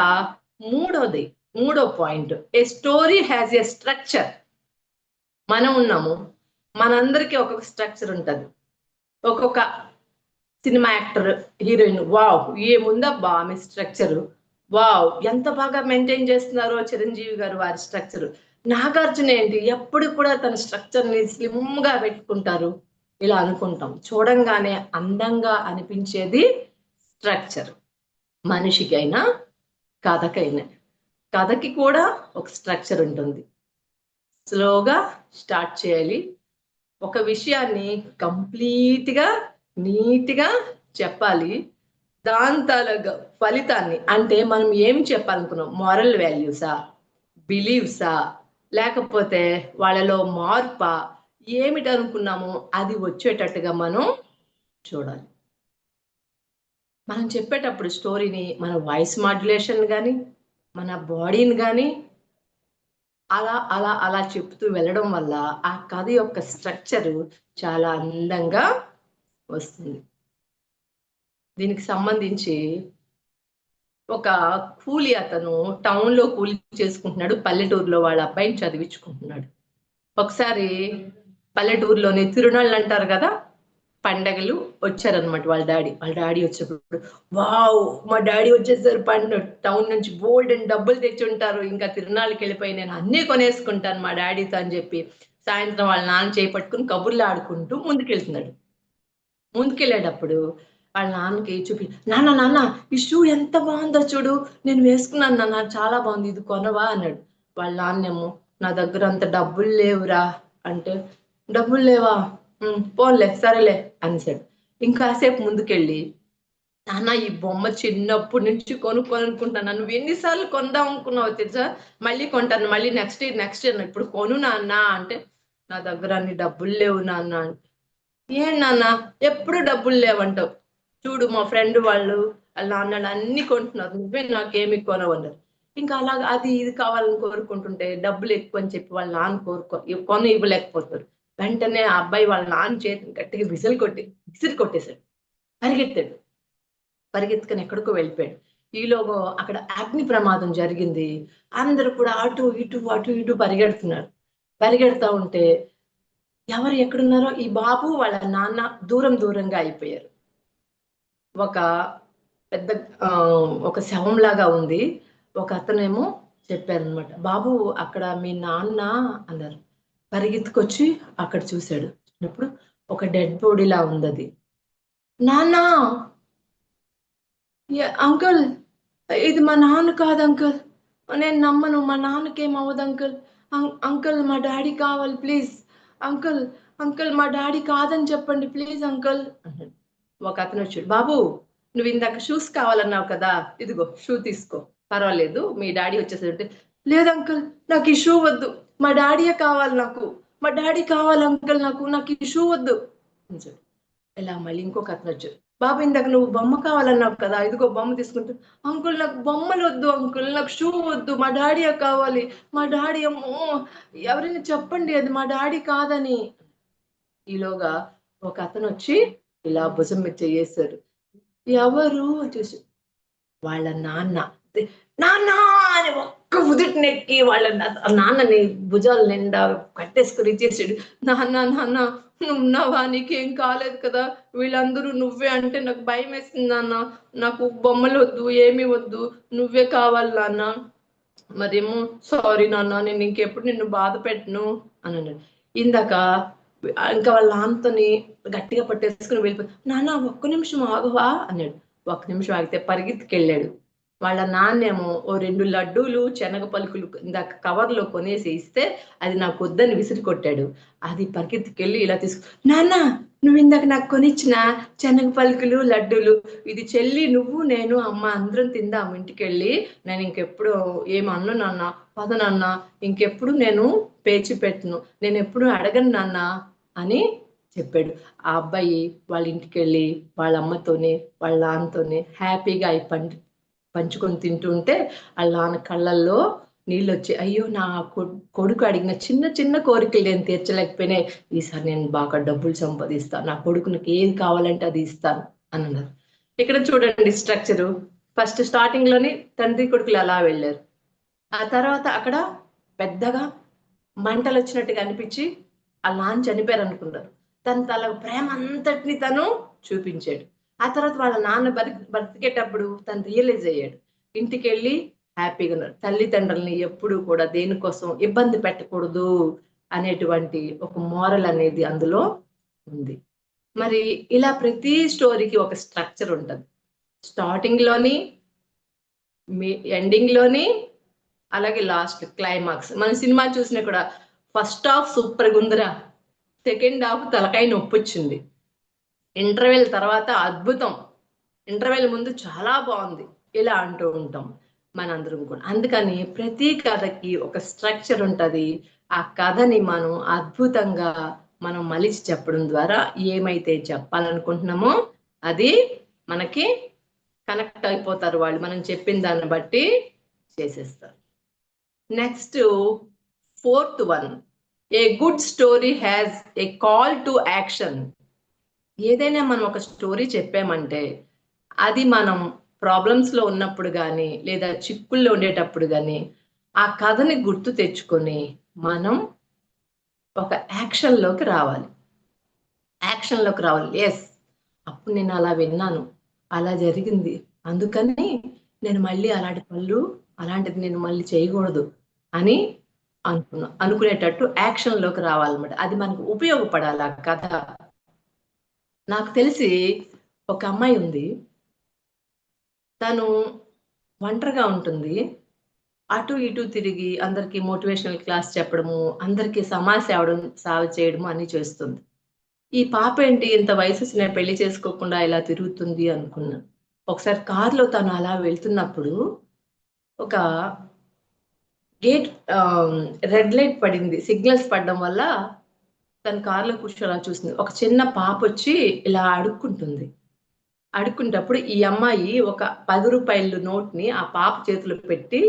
మూడో point, A story has a structure. మనం ఉన్నాము, మనందరికీ ఒక్కొక్క స్ట్రక్చర్ ఉంటుంది. ఒక్కొక్క సినిమా యాక్టర్, హీరోయిన్, వావ్ ఏముందబ్బా ఆమె స్ట్రక్చర్, వావ్ ఎంత బాగా మెయింటైన్ చేస్తున్నారో చిరంజీవి గారు వారి స్ట్రక్చర్, నాగార్జున ఏంటి ఎప్పుడు కూడా తన స్ట్రక్చర్ ని స్లిమ్ గా పెట్టుకుంటారు, ఇలా అనుకుంటాం. చూడంగానే అందంగా అనిపించేది స్ట్రక్చర్. మనిషికైనా కథకి కూడా ఒక స్ట్రక్చర్ ఉంటుంది. స్లోగా స్టార్ట్ చేయాలి, ఒక విషయాన్ని కంప్లీట్గా నీట్గా చెప్పాలి, దాని తాలూకా ఫలితాన్ని అంటే మనం ఏం చెప్పాలనుకున్నాం, మారల్ వాల్యూసా, బిలీవ్సా, లేకపోతే వాళ్ళలో మార్పా, ఏమిటి అనుకున్నామో అది వచ్చేటట్టుగా మనం చూడాలి. మనం చెప్పేటప్పుడు స్టోరీని మన వాయిస్ మాడ్యులేషన్ కానీ, మన బాడీని కానీ అలా అలా అలా చెప్తూ వెళ్ళడం వల్ల ఆ కథ యొక్క స్ట్రక్చరు చాలా అందంగా వస్తుంది. దీనికి సంబంధించి ఒక కూలి అతను టౌన్లో కూలి చేసుకుంటున్నాడు, పల్లెటూరులో వాళ్ళ అబ్బాయిని చదివించుకుంటున్నాడు. ఒకసారి పల్లెటూరులోనే తిరునాళ్ళు అంటారు కదా, పండగలు వచ్చారనమాట వాళ్ళ డాడీ వచ్చేటప్పుడు, వావ్ మా డాడీ వచ్చేసారు, టౌన్ నుంచి బోల్డ్ అండ్ డబ్బులు తెచ్చి ఉంటారు, ఇంకా తిరునాళ్ళకి వెళ్ళిపోయి నేను అన్నీ కొనేసుకుంటాను మా డాడీతో అని చెప్పి సాయంత్రం వాళ్ళ నాన్న చేపట్టుకుని కబుర్లు ఆడుకుంటూ ముందుకెళ్ళేటప్పుడు వాళ్ళ నాన్నకి నాన్న ఈ షూ ఎంత బాగుందో చూడు, నేను వేసుకున్నాను నాన్న, చాలా బాగుంది, ఇది కొనవా అన్నాడు. వాళ్ళ నాన్నేమో, నా దగ్గర అంత డబ్బులు లేవురా అంటే, డబ్బులు లేవా, పోన్లే సరేలే అనేసాడు. ఇంకాసేపు ముందుకెళ్ళి నాన్న ఈ బొమ్మ చిన్నప్పటి నుంచి కొనుక్కుంటాను, నువ్వు ఎన్నిసార్లు కొందాం అనుకున్నావు తెలుసా, మళ్ళీ కొంటాను, మళ్ళీ నెక్స్ట్ ఇయర్ ఇప్పుడు కొను నాన్న అంటే, నా దగ్గర అన్ని డబ్బులు లేవు నాన్న. ఏం నాన్న ఎప్పుడు డబ్బులు లేవంటావు, చూడు మా ఫ్రెండ్ వాళ్ళు వాళ్ళ నాన్నలు అన్ని కొంటున్నారు, నువ్వే నాకేమి కొనవన్నారు. ఇంకా అలాగా అది ఇది కావాలని కోరుకుంటుంటే డబ్బులు ఎక్కువ అని చెప్పి వాళ్ళ నాన్న ఇవ్వలేకపోతారు. వెంటనే ఆ అబ్బాయి వాళ్ళ నాన్న చేతిని గట్టిగా విసిరి కొట్టేశాడు, పరిగెత్తుకుని ఎక్కడికో వెళ్ళిపోయాడు. ఈలోగా అక్కడ అగ్ని ప్రమాదం జరిగింది. అందరూ కూడా అటు ఇటు పరిగెడతా ఉంటే ఎవరు ఎక్కడున్నారో ఈ బాబు వాళ్ళ నాన్న దూరంగా అయిపోయారు. ఒక పెద్ద ఒక శవంలాగా ఉంది. ఒక అతనేమో చెప్పారనమాట, బాబు అక్కడ మీ నాన్న అన్నారు. పరిగెత్తుకొచ్చి అక్కడ చూశాడు. చూసినప్పుడు ఒక డెడ్ బాడీలా ఉంది అది. నాన్న, అంకుల్ ఇది మా నాన్న కాదు అంకుల్, నేను నమ్మను, మా నాన్నకేం అవ్వదు అంకుల్, అంకుల్ మా డాడీ కావాలి ప్లీజ్, అంకుల్ మా డాడీ కాదని చెప్పండి ప్లీజ్ అంకుల్ అన్నాడు. ఒక అతను వచ్చాడు, బాబు నువ్వు ఇందాక షూస్ కావాలన్నావు కదా, ఇదిగో షూ తీసుకో, పర్వాలేదు మీ డాడీ వచ్చేసరికి, లేదు అంకుల్ నాకు ఈ షూ వద్దు, మా డాడీయే కావాలి, మా డాడీ కావాలి అంకుల్, నాకు ఈ షూ వద్దు. ఇలా మళ్ళీ ఇంకొక అతను వచ్చాడు, బాబు ఇందాక నువ్వు బొమ్మ కావాలన్నావు కదా, ఇదిగో బొమ్మ తీసుకుంటూ, అంకుల్ నాకు బొమ్మలు వద్దు అంకుల్, నాకు షూ వద్దు, మా డాడీ కావాలి, మా డాడీ అమ్మో ఎవరైనా చెప్పండి అది మా డాడీ కాదని. ఈలోగా ఒక అతను వచ్చి ఇలా భుజం మీద చేశారు. ఎవరు చూసి వాళ్ళ నాన్న అని ఒక్క ఉదిటి నెక్కి వాళ్ళ నాన్నని భుజాలు నిండా కట్టేసుకుని ఇచ్చేసాడు. నాన్న నువ్వున్నావా, నీకేం కాలేదు కదా, వీళ్ళందరూ నువ్వే అంటే నాకు భయం వేసింది నాన్న, నాకు బొమ్మలు వద్దు ఏమి వద్దు, నువ్వే కావాలి నాన్న. మరేమో సారీ నాన్న, నేను ఇంకెప్పుడు నిన్ను బాధ పెట్టను అని అన్నాడు. ఇందాక ఇంకా వాళ్ళ నాన్నతోని గట్టిగా పట్టేసుకుని వెళ్ళిపోయి, నాన్న ఒక్క నిమిషం ఆగవా అన్నాడు. ఒక్క నిమిషం ఆగితే పరిగెత్తుకెళ్ళాడు. వాళ్ళ నాన్నేమో ఓ 2 లడ్డూలు శనగ పలుకులు ఇందాక కవర్లో కొనేసి ఇస్తే అది నాకు వద్దని విసిరి కొట్టాడు. అది పరిగెత్తుకెళ్ళి ఇలా నాన్న నువ్వు ఇందాక నాకు కొనిచ్చిన శనగ పలుకులు లడ్డూలు, ఇది చెల్లి నువ్వు నేను అమ్మ అందరం తిందాం ఇంటికెళ్ళి, నేను ఇంకెప్పుడు ఏమన్ను నాన్న, పద నాన్న, ఇంకెప్పుడు నేను పేచి పెట్టను, నేను ఎప్పుడు అడగను నాన్న అని చెప్పాడు. ఆ అబ్బాయి వాళ్ళ ఇంటికి వెళ్ళి వాళ్ళ అమ్మతోని వాళ్ళ నాన్నతోని హ్యాపీగా పంచుకొని తింటుంటే వాళ్ళ నాన్న కళ్ళల్లో నీళ్ళు వచ్చి, అయ్యో నా కొడుకు అడిగిన చిన్న కోరికలు నేను తీర్చలేకపోయినాయి, ఈసారి నేను బాగా డబ్బులు సంపాదిస్తాను, నా కొడుకునికి ఏది కావాలంటే అది ఇస్తాను అని అన్నారు. ఇక్కడ చూడండి స్ట్రక్చరు, ఫస్ట్ స్టార్టింగ్ లోని తండ్రి కొడుకులు అలా వెళ్ళారు. ఆ తర్వాత అక్కడ పెద్దగా మంటలు వచ్చినట్టుగా అనిపించి వాళ్ళ నాన్న చనిపోయారు అనుకున్నారు. తన ప్రేమ అంతటిని తను చూపించాడు. ఆ తర్వాత వాళ్ళ నాన్న బతికేటప్పుడు తను రియలైజ్ అయ్యాడు. ఇంటికి వెళ్ళి హ్యాపీగా ఉన్నారు. తల్లిదండ్రులని ఎప్పుడు కూడా దేనికోసం ఇబ్బంది పెట్టకూడదు అనేటువంటి ఒక మోరల్ అనేది అందులో ఉంది. మరి ఇలా ప్రతి స్టోరీకి ఒక స్ట్రక్చర్ ఉంటుంది. స్టార్టింగ్ లోని, ఎండింగ్ లోని, అలాగే లాస్ట్ క్లైమాక్స్. మన సినిమా చూసినా కూడా ఫస్ట్ హాఫ్ సూపర్ గుందిరా, సెకండ్ హాఫ్ తలకాయ నొప్పి వచ్చింది, ఇంటర్వెల్ తర్వాత అద్భుతం, ఇంటర్వెల్ ముందు చాలా బాగుంది, ఇలా అంటూ ఉంటాం మనందరం కూడా. అందుకని ప్రతి కథకి ఒక స్ట్రక్చర్ ఉంటుంది. ఆ కథని మనం అద్భుతంగా మనం మలిచి చెప్పడం ద్వారా ఏమైతే చెప్పాలనుకుంటున్నామో అది మనకి కనెక్ట్ అయిపోతారు వాళ్ళు, మనం చెప్పిన దాన్ని బట్టి చేసేస్తారు. Next 4th one, a good story has a call to action. ఏదైనా మనం ఒక స్టోరీ చెప్పామంటే అది మనం ప్రాబ్లమ్స్ లో ఉన్నప్పుడు కానీ లేదా చిక్కుల్లో ఉండేటప్పుడు కానీ ఆ కథని గుర్తు తెచ్చుకొని మనం ఒక యాక్షన్లోకి రావాలి. ఎస్, అప్పుడు నేను అలా విన్నాను, అలా జరిగింది, అందుకని నేను మళ్ళీ అలాంటిది నేను మళ్ళీ చేయకూడదు అని అనుకునేటట్టు యాక్షన్లోకి రావాలన్నమాట. అది మనకు ఉపయోగపడాలి ఆ కథ. నాకు తెలిసి ఒక అమ్మాయి ఉంది, తను ఒంటరిగా ఉంటుంది, అటు ఇటు తిరిగి అందరికి మోటివేషనల్ క్లాస్ చెప్పడము, అందరికి సేవ చేయడము అన్ని చేస్తుంది. ఈ పాప ఏంటి ఇంత వయసు నేను పెళ్లి చేసుకోకుండా ఇలా తిరుగుతుంది అనుకున్నాను. ఒకసారి కారులో తను అలా వెళ్తున్నప్పుడు ఒక గేట్ రెడ్ లైట్ పడింది, సిగ్నల్స్ పడడం వల్ల తన కారులో కూర్చొని అలా చూసింది. ఒక చిన్న పాప వచ్చి ఇలా అడుక్కుంటుంది. అడుక్కుంటప్పుడు ఈ అమ్మాయి ఒక 10 రూపాయల నోట్ని ఆ పాప చేతిలో పెట్టి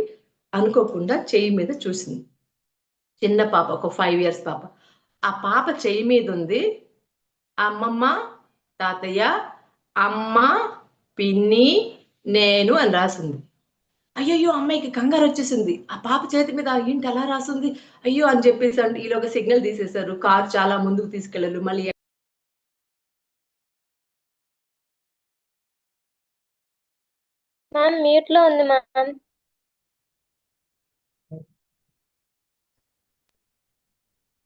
అనుకోకుండా చెయ్యి మీద చూసింది. చిన్న పాప, ఒక 5 years పాప. ఆ పాప చెయ్యి మీద ఉంది అమ్మమ్మ, తాతయ్య, అమ్మ, పిన్ని, నేను అని రాసింది. అయ్యయ్యో అమ్మాయికి కంగారు వచ్చేసింది. ఆ పాప చేతి మీద ఏంటి అలా రాసింది, అయ్యో అని చెప్పేసి అంటే ఈలోగా సిగ్నల్ తీసేశారు. కార్ చాలా ముందుకు తీసుకెళ్ళారు. మళ్ళీ మ్యామ్ మ్యూట్ లో ఉంది మ్యామ్.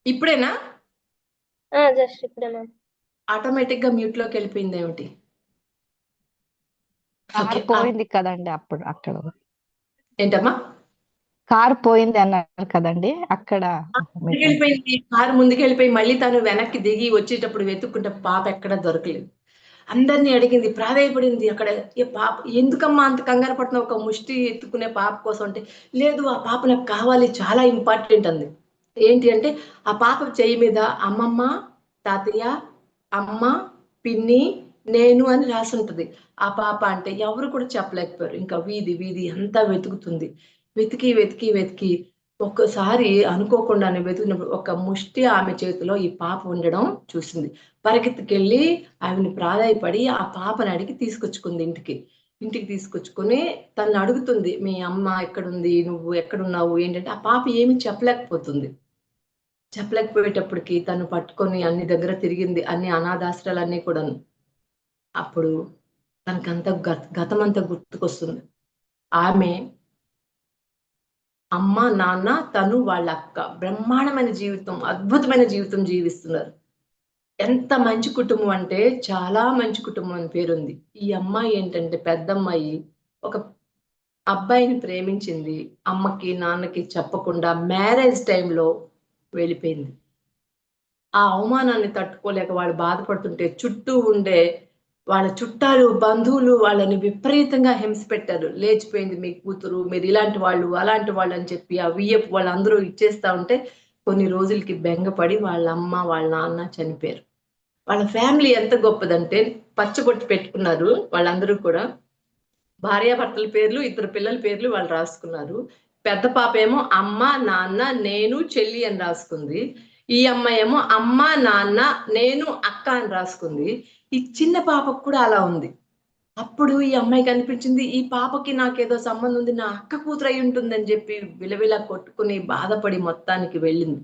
ఇప్పుడేనా? జస్ట్ ఇప్పుడే మ్యామ్. ఆటోమేటిక్ గా మ్యూట్ లోకి వెళ్ళిపోయింది ఏమిటి? కార్ పోయింది కదండి అప్పుడు అక్కడ. ఏంటమ్మా? కార్ పోయింది అన్నారు కదండి అక్కడ. ముందుకెళ్ళిపోయింది, కారు ముందుకెళ్ళిపోయి మళ్ళీ తను వెనక్కి దిగి వచ్చేటప్పుడు వెతుక్కుంటే పాప ఎక్కడ దొరకలేదు. అందరినీ అడిగింది, ప్రాధాయపడింది. అక్కడ ఏ పాప ఎందుకమ్మా అంత కంగారు పడుతున్నావు ఒక ముష్టి ఎత్తుకునే పాప కోసం అంటే, లేదు ఆ పాప నాకు కావాలి, చాలా ఇంపార్టెంట్ అంది. ఏంటి అంటే ఆ పాప చెయ్యి మీద అమ్మమ్మ, తాతయ్య, అమ్మ, పిన్ని, నేను అని రాసి ఉంటుంది. ఆ పాప అంటే ఎవరు కూడా చెప్పలేకపోయారు. ఇంకా వీధి వీధి అంతా వెతుకుతుంది. వెతికి వెతికి వెతికి ఒక్కసారి అనుకోకుండానే వెతికినప్పుడు ఒక ముష్టి ఆమె చేతిలో ఈ పాప ఉండడం చూసింది. పరిగెత్తుకెళ్ళి ఆమెను ప్రాధాయపడి ఆ పాపని అడిగి తీసుకొచ్చుకుంది ఇంటికి. ఇంటికి తీసుకొచ్చుకొని తను అడుగుతుంది, మీ అమ్మ ఎక్కడుంది, నువ్వు ఎక్కడున్నావు ఏంటంటే ఆ పాప ఏమీ చెప్పలేకపోతుంది. చెప్పలేకపోయేటప్పటికి తను పట్టుకొని అన్ని దగ్గర తిరిగింది, అన్ని అనాథాశ్రయాలన్నీ కూడాను. అప్పుడు తనకంతా గతమంతా గుర్తుకొస్తుంది. ఆమె అమ్మ, నాన్న, తను, వాళ్ళ అక్క బ్రహ్మాండమైన జీవితం, అద్భుతమైన జీవితం జీవిస్తున్నారు. ఎంత మంచి కుటుంబం అంటే చాలా మంచి కుటుంబం అని పేరుంది. ఈ అమ్మాయి ఏంటంటే పెద్దమ్మాయి ఒక అబ్బాయిని ప్రేమించింది. అమ్మకి నాన్నకి చెప్పకుండా మ్యారేజ్ టైంలో వెళ్ళిపోయింది. ఆ అవమానాన్ని తట్టుకోలేక వాళ్ళు బాధపడుతుంటే చుట్టూ ఉండే వాళ్ళ చుట్టాలు, బంధువులు వాళ్ళని విపరీతంగా హింస పెట్టారు. లేచిపోయింది మీ కూతురు, మీరు ఇలాంటి వాళ్ళు, అలాంటి వాళ్ళు అని చెప్పి ఆ వియ్యపు వాళ్ళందరూ ఇచ్చేస్తా ఉంటే కొన్ని రోజులకి బెంగపడి వాళ్ళ అమ్మ, వాళ్ళ నాన్న చనిపోయారు. వాళ్ళ ఫ్యామిలీ ఎంత గొప్పదంటే పచ్చబొట్టు పెట్టుకున్నారు. వాళ్ళందరూ కూడా భార్యాభర్తల పేర్లు, 2 పిల్లల పేర్లు వాళ్ళు రాసుకున్నారు. పెద్ద పాప ఏమో అమ్మ, నాన్న, నేను, చెల్లి అని రాసుకుంది. ఈ అమ్మాయి ఏమో అమ్మ, నాన్న, నేను, అక్క అని రాసుకుంది. ఈ చిన్న పాపకు కూడా అలా ఉంది. అప్పుడు ఈ అమ్మాయికి అనిపించింది, ఈ పాపకి నాకేదో సంబంధం ఉంది, నా అక్క కూతురు అయి ఉంటుందని చెప్పి విలవిలా కొట్టుకుని బాధపడి మొత్తానికి వెళ్ళింది.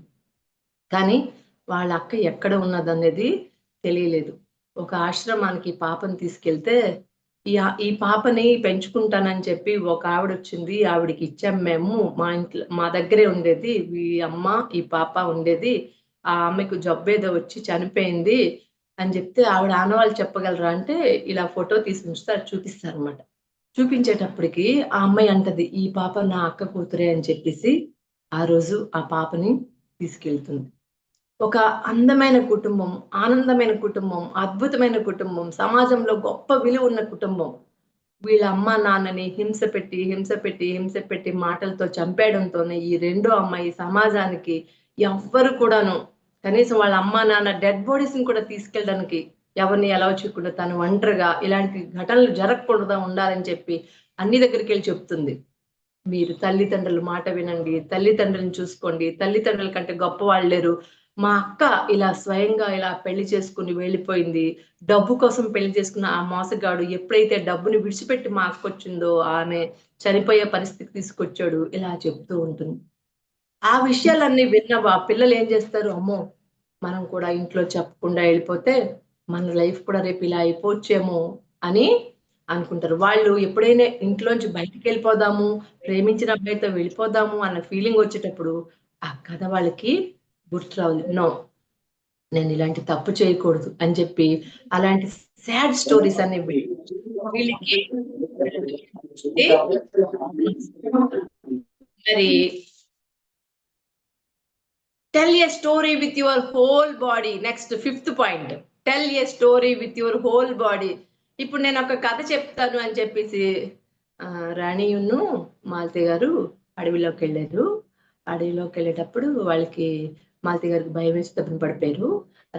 కానీ వాళ్ళ అక్క ఎక్కడ ఉన్నదనేది తెలియలేదు. ఒక ఆశ్రమానికి పాపని తీసుకెళ్తే ఈ పాపని పెంచుకుంటానని చెప్పి ఒక ఆవిడ వచ్చింది. ఆవిడకి ఇచ్చాం మేము, మా ఇంట్లో మా దగ్గరే ఉండేది ఈ అమ్మ, ఈ పాప ఉండేది. ఆ అమ్మాయికి జబ్బేదో వచ్చి చనిపోయింది అని చెప్తే ఆవిడ ఆనవాళ్ళు చెప్పగలరా అంటే ఇలా ఫోటో తీసి ఉంచుతారు, చూపిస్తారు అనమాట. చూపించేటప్పటికి ఆ అమ్మాయి అంటది, ఈ పాప నా అక్క కూతురే అని చెప్పేసి ఆ రోజు ఆ పాపని తీసుకెళ్తుంది. ఒక అందమైన కుటుంబం, ఆనందమైన కుటుంబం, అద్భుతమైన కుటుంబం, సమాజంలో గొప్ప విలువ ఉన్న కుటుంబం. వీళ్ళ అమ్మ నాన్నని హింస పెట్టి హింస పెట్టి హింస పెట్టి మాటలతో చంపేయడంతోనే ఈ రెండో అమ్మాయి సమాజానికి ఎవ్వరు కూడాను కనీసం వాళ్ళ అమ్మ నాన్న డెడ్ బాడీస్ ని కూడా తీసుకెళ్ళడానికి ఎవరిని ఎలా చేయకుండా తను ఒంటరిగా ఇలాంటి ఘటనలు జరగకూడదా ఉండాలని చెప్పి అన్ని దగ్గరికి వెళ్ళి చెప్తుంది. మీరు తల్లిదండ్రుల మాట వినండి, తల్లిదండ్రులను చూసుకోండి, తల్లిదండ్రుల కంటే గొప్ప వాళ్ళు లేరు. మా అక్క ఇలా స్వయంగా ఇలా పెళ్లి చేసుకుని వెళ్ళిపోయింది. డబ్బు కోసం పెళ్లి చేసుకున్న ఆ మోసగాడు ఎప్పుడైతే డబ్బుని విడిచిపెట్టి మా అక్క వచ్చిందో ఆమె చనిపోయే పరిస్థితి తీసుకొచ్చాడు, ఇలా చెప్తూ ఉంటుంది. ఆ విషయాలన్నీ విన్న పిల్లలు ఏం చేస్తారు, అమ్మో మనం కూడా ఇంట్లో చెప్పకుండా వెళ్ళిపోతే మన లైఫ్ కూడా రేపు ఇలా అయిపోవచ్చేమో అని అనుకుంటారు. వాళ్ళు ఎప్పుడైనా ఇంట్లోంచి బయటికి వెళ్ళిపోదాము, ప్రేమించిన అబ్బాయితో వెళ్ళిపోదాము అన్న ఫీలింగ్ వచ్చేటప్పుడు ఆ కథ వాళ్ళకి గుర్తు రావాలి. నో, నేను ఇలాంటి తప్పు చేయకూడదు అని చెప్పి అలాంటి సాడ్ స్టోరీస్ అనేవి వీళ్ళకి మరి tell a story with your whole body. Next, 5th point. Tell a story with your whole body. ఇప్పుడు నేను ఒక కథ చెప్తాను అని చెప్పేసి రాణియును మాలతి గారు అడవిలోకి వెళ్ళారు. అడవిలోకి వెళ్ళేటప్పుడు వాళ్ళకి మాలతి గారికి భయం వేసి తప్పున పడిపోయారు.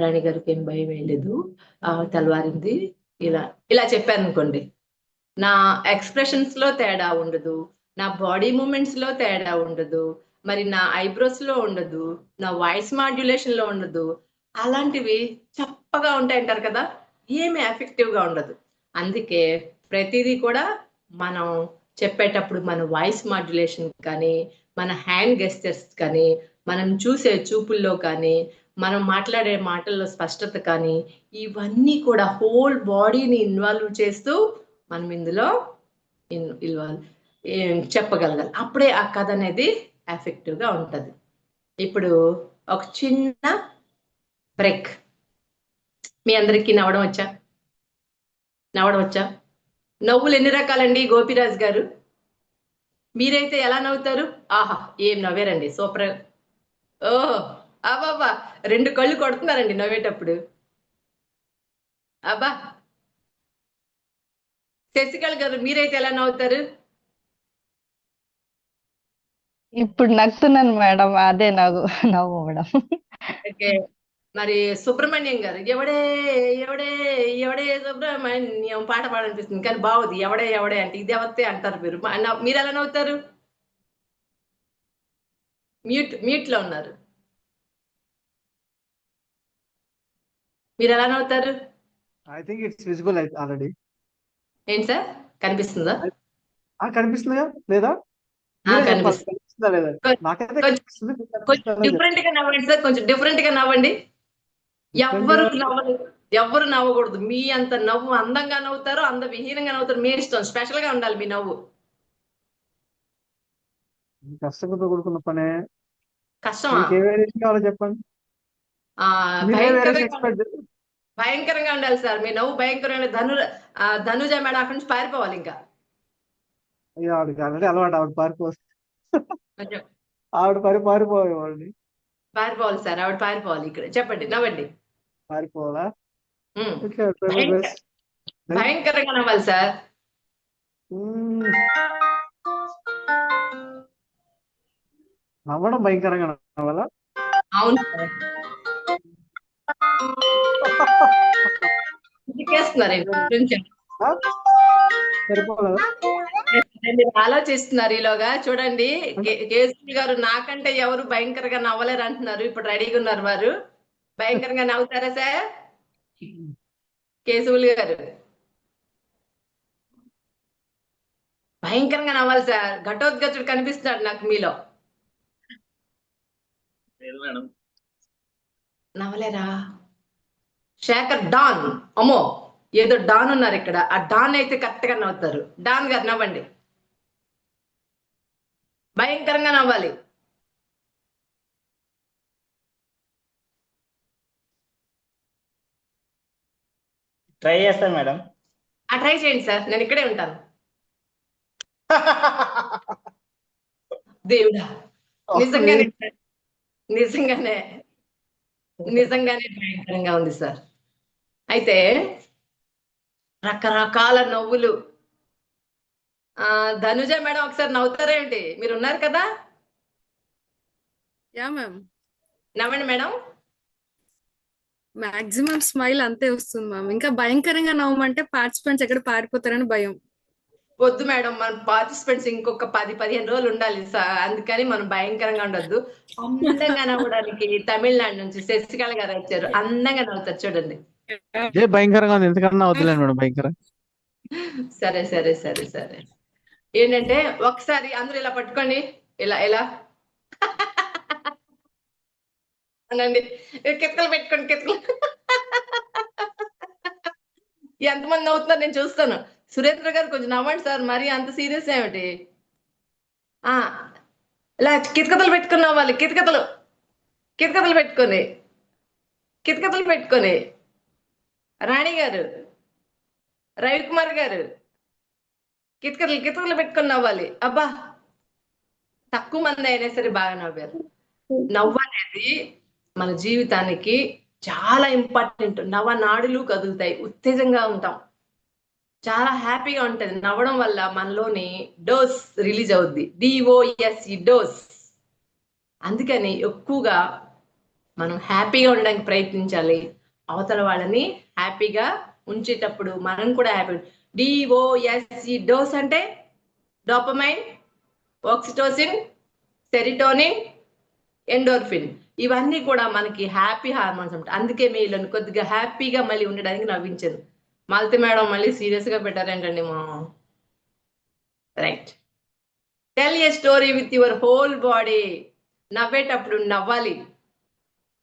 రాణి గారికి ఏం భయం వేయలేదు. తెల్లవారింది. ఇలా ఇలా చెప్పాను అనుకోండి, నా ఎక్స్ప్రెషన్స్ లో తేడా ఉండదు, నా బాడీ మూమెంట్స్ లో తేడా ఉండదు, మరి నా ఐబ్రోస్ లో ఉండదు, నా వాయిస్ మాడ్యులేషన్ లో ఉండదు. అలాంటివి చప్పగా ఉంటాయంటారు కదా, ఏమి ఎఫెక్టివ్ గా ఉండదు. అందుకే ప్రతిదీ కూడా మనం చెప్పేటప్పుడు మన వాయిస్ మాడ్యులేషన్ కానీ, మన హ్యాండ్ గెస్చర్స్ కానీ, మనం చూసే చూపుల్లో కానీ, మనం మాట్లాడే మాటల్లో స్పష్టత కానీ, ఇవన్నీ కూడా హోల్ బాడీని ఇన్వాల్వ్ చేస్తూ మనం ఇందులో చెప్పగలగాలి. అప్పుడే ఆ కథ అనేది ఎఫెక్టివ్ గా ఉంటది. ఇప్పుడు ఒక చిన్న బ్రేక్. మీ అందరికీ నవ్వడం వచ్చా? నవ్వులు ఎన్ని రకాలండి గోపిరాజ్ గారు? మీరైతే ఎలా నవ్వుతారు? ఆహా, ఏం నవ్వారండి, సూపర్. ఓహో, అబ్బాబా, 2 కళ్ళు కొడుతున్నారండి నవ్వేటప్పుడు. అబ్బా, శశికళ గారు మీరైతే ఎలా నవ్వుతారు? ఇప్పుడు నవ్వుతున్నాను మేడం, అదే నవ్వు మేడం. ఓకే. మరి సుబ్రహ్మణ్యం గారు, ఎవడే ఎవడే ఎవడే సుబ్రహ్మణ్యం పాట పాడనిపిస్తుంది, కానీ బాగుంది. ఎవడే ఎవడే అంటే ఇది ఎవతే అంటారు మీరు. మీరు ఎలా నవ్వుతారు? మ్యూట్ లో ఉన్నారు. మీరు ఎలా నవ్వుతారు? I think it's visible already. ఏంటి సార్, కనిపిస్తుందా? కనిపిస్తుందా లేదా? కనిపిస్తుందా లేదా? నాకైతే కనిపిస్తుంది. కొంచెం డిఫరెంట్ గా నవ్వండి సార్, కొంచెం డిఫరెంట్ గా నవ్వండి. ఎవ్వరు నవ్వకూడదు. మీ అంత నవ్వు అందంగా నవ్వుతారు, విహీనంగా నవ్వుతారు, మీ ఇష్టం. స్పెషల్ గా ఉండాలి మీ నవ్వు. కష్టంతో కూడుకున్న పనే. కష్టమా? కావాలో చెప్పండి. భయంకరంగా ఉండాలి సార్ మీ నవ్వు, భయంకరంగా. ధనుజ మేడం అక్కడి నుంచి పారిపోవాలి. ఇంకా ఆవిడకి ఆల్రెడీ అలవాటు, ఆవిడ పారిపోవాలి. పారిపోవాలి సార్, ఆవిడ పారిపోవాలి. ఇక్కడ చెప్పండి, నవ్వండి. పారిపోవాలా? భయంకరంగా నవ్వాలి సార్. నవ్వడం భయంకరంగా నవ్వాలా? అవును సార్. ఆలోచిస్తున్నారు ఈలోగా. చూడండి, కేసీ గారు నాకంటే ఎవరు భయంకరంగా నవ్వలేరు అంటున్నారు. ఇప్పుడు రెడీగా ఉన్నారు వారు. భయంకరంగా నవ్వుతారా సార్? కేశవులు గారు భయంకరంగా నవ్వాలి సార్. ఘటోద్గతుడు కనిపిస్తున్నాడు నాకు మీలో. నవ్వలేరా? శేఖర్ డాన్, అమ్మో ఏదో డాన్ ఉన్నారు ఇక్కడ. ఆ డాన్ అయితే కరెక్ట్ గా నవ్వుతారు. డాన్ గారు నవ్వండి, భయంకరంగా నవ్వాలి. ట్రై చేస్తాను మేడం. ట్రై చేయండి సార్, నేను ఇక్కడే ఉంటాను. దేవుడా, నిజంగానే భయంకరంగా ఉంది సార్. అయితే రకరకాల నవ్వులు. ధనుజ మేడం ఒకసారి నవ్వుతారేంటి? మీరు ఉన్నారు కదా? నవ్వండి మేడం. మాక్సిమం స్మైల్ అంతే వస్తుంది మ్యామ్. ఇంకా భయంకరంగా నవ్వమంటే పార్టిసిపెంట్స్ ఎక్కడ పారిపోతారని భయం. వద్దు మేడం, మన పార్టిసిపెంట్స్ ఇంకొక 10-15 రోజులు ఉండాలి. అందుకని మనం భయంకరంగా ఉండొద్దు. అందంగా నవ్వడానికి తమిళనాడు నుంచి శశికళ గారు వచ్చారు. అందంగా నవ్వుతారు, చూడండి. భయంకరంగా ఉంది, ఎందుకన్నా వద్దులేండి మేడం భయంకరం. సరే సరే సరే సరే. ఏంటంటే ఒకసారి అందరూ ఇలా పట్టుకోండి, ఇలా ఇలా అనండి. కితకలు పెట్టుకోండి, కితకలు. ఎంతమంది నవ్వుతున్నారు నేను చూస్తాను. సురేంద్ర గారు కొంచెం నవ్వండి సార్, మరి అంత సీరియస్ ఏమిటి? ఇలా కితకతలు పెట్టుకుని నవ్వాలి. కితకతలు పెట్టుకొని. రాణి గారు, రవికుమార్ గారు, కితకతలు పెట్టుకొని నవ్వాలి. అబ్బా, తక్కువ మంది అయినా సరే బాగా నవ్వారు. నవ్వు అనేది మన జీవితానికి చాలా ఇంపార్టెంట్. నవనాడులు కదులుతాయి, ఉత్తేజంగా ఉంటాం. చాలా హ్యాపీగా ఉంటుంది. నవ్వడం వల్ల మనలోని డోస్ రిలీజ్ అవుద్ది, DOSE డోస్. అందుకని ఎక్కువగా మనం హ్యాపీగా ఉండడానికి ప్రయత్నించాలి. అవతల వాళ్ళని హ్యాపీగా ఉంచేటప్పుడు మనం కూడా హ్యాపీ. DOSE డోస్ అంటే డోపమైన్, ఆక్సిటోసిన్, సెరిటోనిన్, ఎండోర్ఫిన్. ఇవన్నీ కూడా మనకి హ్యాపీ హార్మోన్స్ ఉంటాయి. అందుకే మీలో కొద్దిగా హ్యాపీగా మళ్ళీ ఉండడానికి నవ్వించాను. మాలతి మేడం మళ్ళీ సీరియస్ గా పెట్టారేంటండి మా right. Tell a story with your whole body. నవ్వేటప్పుడు నవ్వాలి,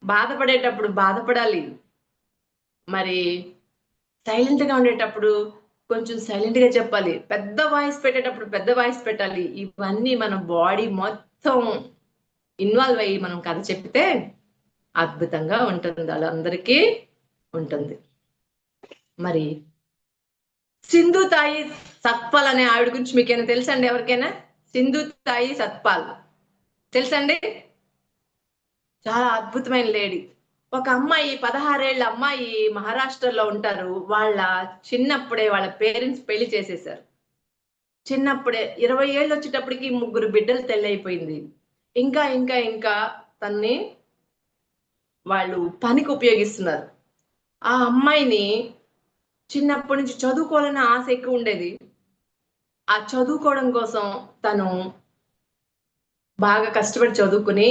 బాధపడేటప్పుడు బాధపడాలి, మరి సైలెంట్ గా ఉండేటప్పుడు కొంచెం సైలెంట్ గా చెప్పాలి, పెద్ద వాయిస్ పెట్టేటప్పుడు పెద్ద వాయిస్ పెట్టాలి. ఇవన్నీ మన బాడీ మొత్తం ఇన్వాల్వ్ అయ్యి మనం కథ చెప్తే అద్భుతంగా ఉంటుంది, అలా అందరికీ ఉంటుంది. మరి సింధు తాయి సత్పాల్ అనే ఆవిడ గురించి మీకైనా తెలుసండి? ఎవరికైనా సింధు తాయి సత్పాల్ తెలుసండి? చాలా అద్భుతమైన లేడీ. ఒక అమ్మాయి, 16 ఏళ్ల అమ్మాయి మహారాష్ట్రలో ఉంటారు. వాళ్ళ చిన్నప్పుడే వాళ్ళ పేరెంట్స్ పెళ్లి చేసేసారు. చిన్నప్పుడే 20 ఏళ్ళు వచ్చేటప్పటికి 3 బిడ్డలు తెల్లైపోయింది. ఇంకా ఇంకా ఇంకా తన్ని వాళ్ళు పనికి ఉపయోగిస్తున్నారు. ఆ అమ్మాయిని చిన్నప్పటి నుంచి చదువుకోవాలని ఆశ ఎక్కువ ఉండేది. ఆ చదువుకోవడం కోసం తను బాగా కష్టపడి చదువుకుని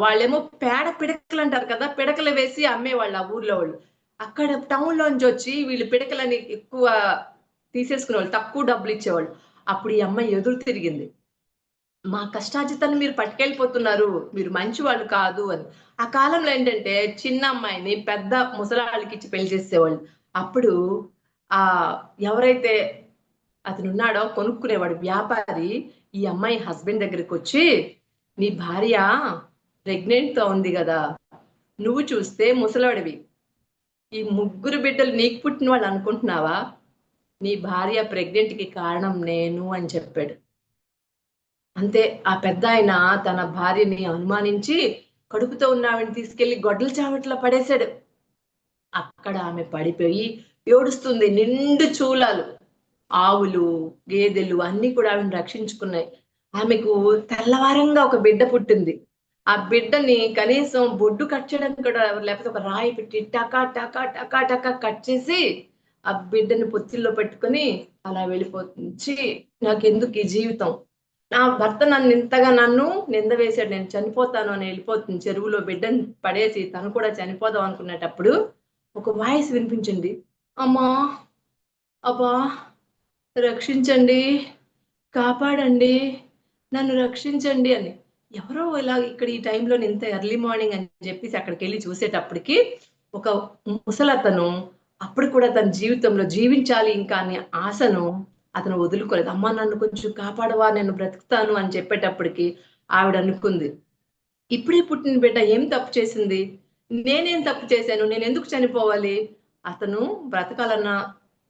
వాళ్ళేమో పేడ పిడకలు అంటారు కదా, పిడకలు వేసి అమ్మేవాళ్ళు ఆ ఊర్లో వాళ్ళు. అక్కడ టౌన్ లోంచి వచ్చి వీళ్ళు పిడకలని ఎక్కువ తీసేసుకునేవాళ్ళు, తక్కువ డబ్బులు ఇచ్చేవాళ్ళు. అప్పుడు ఈ అమ్మాయి ఎదురు తిరిగింది, మా కష్టార్జితాన్ని మీరు పట్టుకెళ్ళిపోతున్నారు, మీరు మంచి వాళ్ళు కాదు అని. ఆ కాలంలో ఏంటంటే చిన్న అమ్మాయిని పెద్ద ముసలాళ్ళకి ఇచ్చి పెళ్లి చేసేవాళ్ళు. అప్పుడు ఎవరైతే అతను ఉన్నాడో కొనుక్కునేవాడు వ్యాపారి, ఈ అమ్మాయి హస్బెండ్ దగ్గరికి వచ్చి, నీ భార్య ప్రెగ్నెంట్ తో ఉంది కదా, నువ్వు చూస్తే ముసలాడివి, ఈ 3 బిడ్డలు నీకు పుట్టిన వాళ్ళు అనుకుంటున్నావా, నీ భార్య ప్రెగ్నెంట్ కి కారణం నేను అని చెప్పాడు. అంతే, ఆ పెద్ద ఆయన తన భార్యని అనుమానించి కడుపుతో ఉన్న ఆవిడని తీసుకెళ్లి గొడ్డల చావట్లో పడేశాడు. అక్కడ ఆమె పడిపోయి ఏడుస్తుంది. నిండు చూలాలు, ఆవులు, గేదెలు అన్ని కూడా ఆమెను రక్షించుకున్నాయి. ఆమెకు తెల్లవారంగా ఒక బిడ్డ పుట్టింది. ఆ బిడ్డని కనీసం బొడ్డు కట్ చేయడానికి కూడా, లేకపోతే ఒక రాయి పెట్టి టకా టకా టకా టకా కట్ చేసి ఆ బిడ్డని పొత్తిల్లో పెట్టుకుని అలా వెళ్ళిపోతుంది. నాకెందుకు ఈ జీవితం, నా భర్త నన్ను నింద వేశాడు, నేను చనిపోతాను అని వెళ్ళిపోతుంది. చెరువులో బిడ్డని పడేసి తను కూడా చనిపోదాం అనుకునేటప్పుడు ఒక వాయిస్ వినిపించింది, అమ్మా, అబ్బా, రక్షించండి, కాపాడండి, నన్ను రక్షించండి అని. ఎవరో ఇలా ఇక్కడ ఈ టైంలో ఇంత ఎర్లీ మార్నింగ్ అని చెప్పేసి అక్కడికి వెళ్ళి చూసేటప్పటికి ఒక ముసలతను, అప్పుడు కూడా తన జీవితంలో జీవించాలి ఇంకా అనే ఆశను అతను వదులుకోలేదు. అమ్మ, నన్ను కొంచెం కాపాడవా, నేను బ్రతుకుతాను అని చెప్పేటప్పటికి ఆవిడ అనుకుంది, ఇప్పుడే పుట్టిన బిడ్డ ఏం తప్పు చేసింది, నేనేం తప్పు చేశాను, నేను ఎందుకు చనిపోవాలి, అతను బ్రతకాలన్న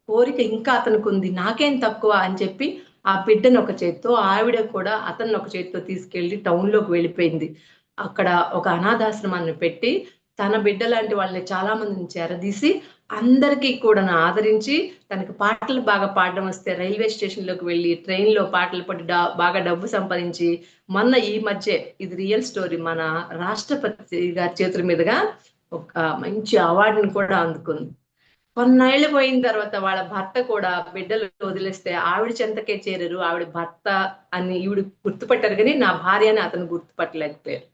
కోరిక ఇంకా అతనికి ఉంది, నాకేం తక్కువ అని చెప్పి ఆ బిడ్డను ఒక చేత్తో, ఆవిడ కూడా అతన్ని ఒక చేత్తో తీసుకెళ్లి టౌన్ లోకి వెళ్ళిపోయింది. అక్కడ ఒక అనాథాశ్రమాన్ని పెట్టి తన బిడ్డ లాంటి వాళ్ళని చాలా మందిని చేరదీసి అందరికీ కూడా ఆదరించి, తనకి పాటలు బాగా పాడడం వస్తే రైల్వే స్టేషన్ లోకి వెళ్ళి ట్రైన్ లో పాటలు పాడి బాగా డబ్బు సంపాదించి, మొన్న ఈ మధ్య, ఇది రియల్ స్టోరీ, మన రాష్ట్రపతి గారి చేతుల మీదుగా ఒక మంచి అవార్డుని కూడా అందుకుంది. కొన్నేళ్ళు పోయిన తర్వాత వాళ్ళ భర్త కూడా బిడ్డలు వదిలేస్తే ఆవిడ చెంతకే చేరారు. ఆవిడ భర్త అని ఈవిడ గుర్తుపట్టారు, కానీ నా భార్య అని అతను గుర్తుపట్టలేకపోయారు.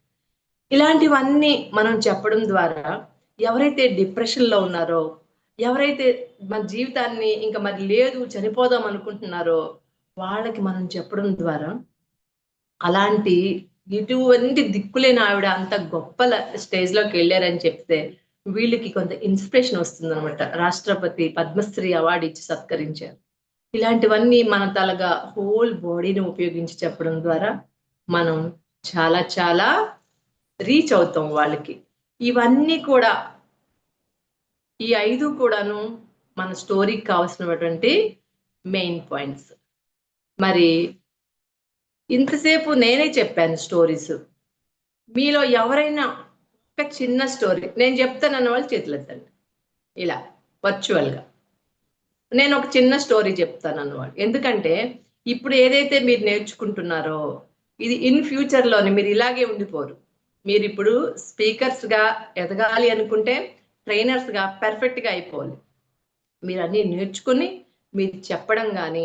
ఇలాంటివన్నీ మనం చెప్పడం ద్వారా ఎవరైతే డిప్రెషన్ లో ఉన్నారో, ఎవరైతే మన జీవితాన్ని ఇంకా మరి లేదు చనిపోదాం అనుకుంటున్నారో, వాళ్ళకి మనం చెప్పడం ద్వారా అలాంటి ఇటువంటి దిక్కులేని ఆవిడ అంత గొప్ప స్టేజ్ లోకి వెళ్ళారని చెప్తే వీళ్ళకి కొంత ఇన్స్పిరేషన్ వస్తుంది అనమాట. రాష్ట్రపతి పద్మశ్రీ అవార్డు ఇచ్చి సత్కరించారు. ఇలాంటివన్నీ మన తలగా హోల్ బాడీని ఉపయోగించి చెప్పడం ద్వారా మనం చాలా చాలా రీచ్ అవుతాం వాళ్ళకి. ఇవన్నీ కూడా, ఈ 5 కూడాను మన స్టోరీకి కావాల్సినటువంటి మెయిన్ పాయింట్స్. మరి ఇంతసేపు నేనే చెప్పాను స్టోరీస్. మీలో ఎవరైనా ఒక చిన్న స్టోరీ నేను చెప్తానన్న వాళ్ళు చేతులు ఎత్తండి, ఇలా వర్చువల్గా నేను ఒక చిన్న స్టోరీ చెప్తాను అన్నమాట. ఎందుకంటే ఇప్పుడు ఏదైతే మీరు నేర్చుకుంటున్నారో ఇది ఇన్ ఫ్యూచర్లోని మీరు ఇలాగే ఉండిపోరు. మీరు ఇప్పుడు స్పీకర్స్గా ఎదగాలి అనుకుంటే ట్రైనర్స్గా పర్ఫెక్ట్గా అయిపోవాలి. మీరు అన్నీ నేర్చుకుని మీరు చెప్పడం కానీ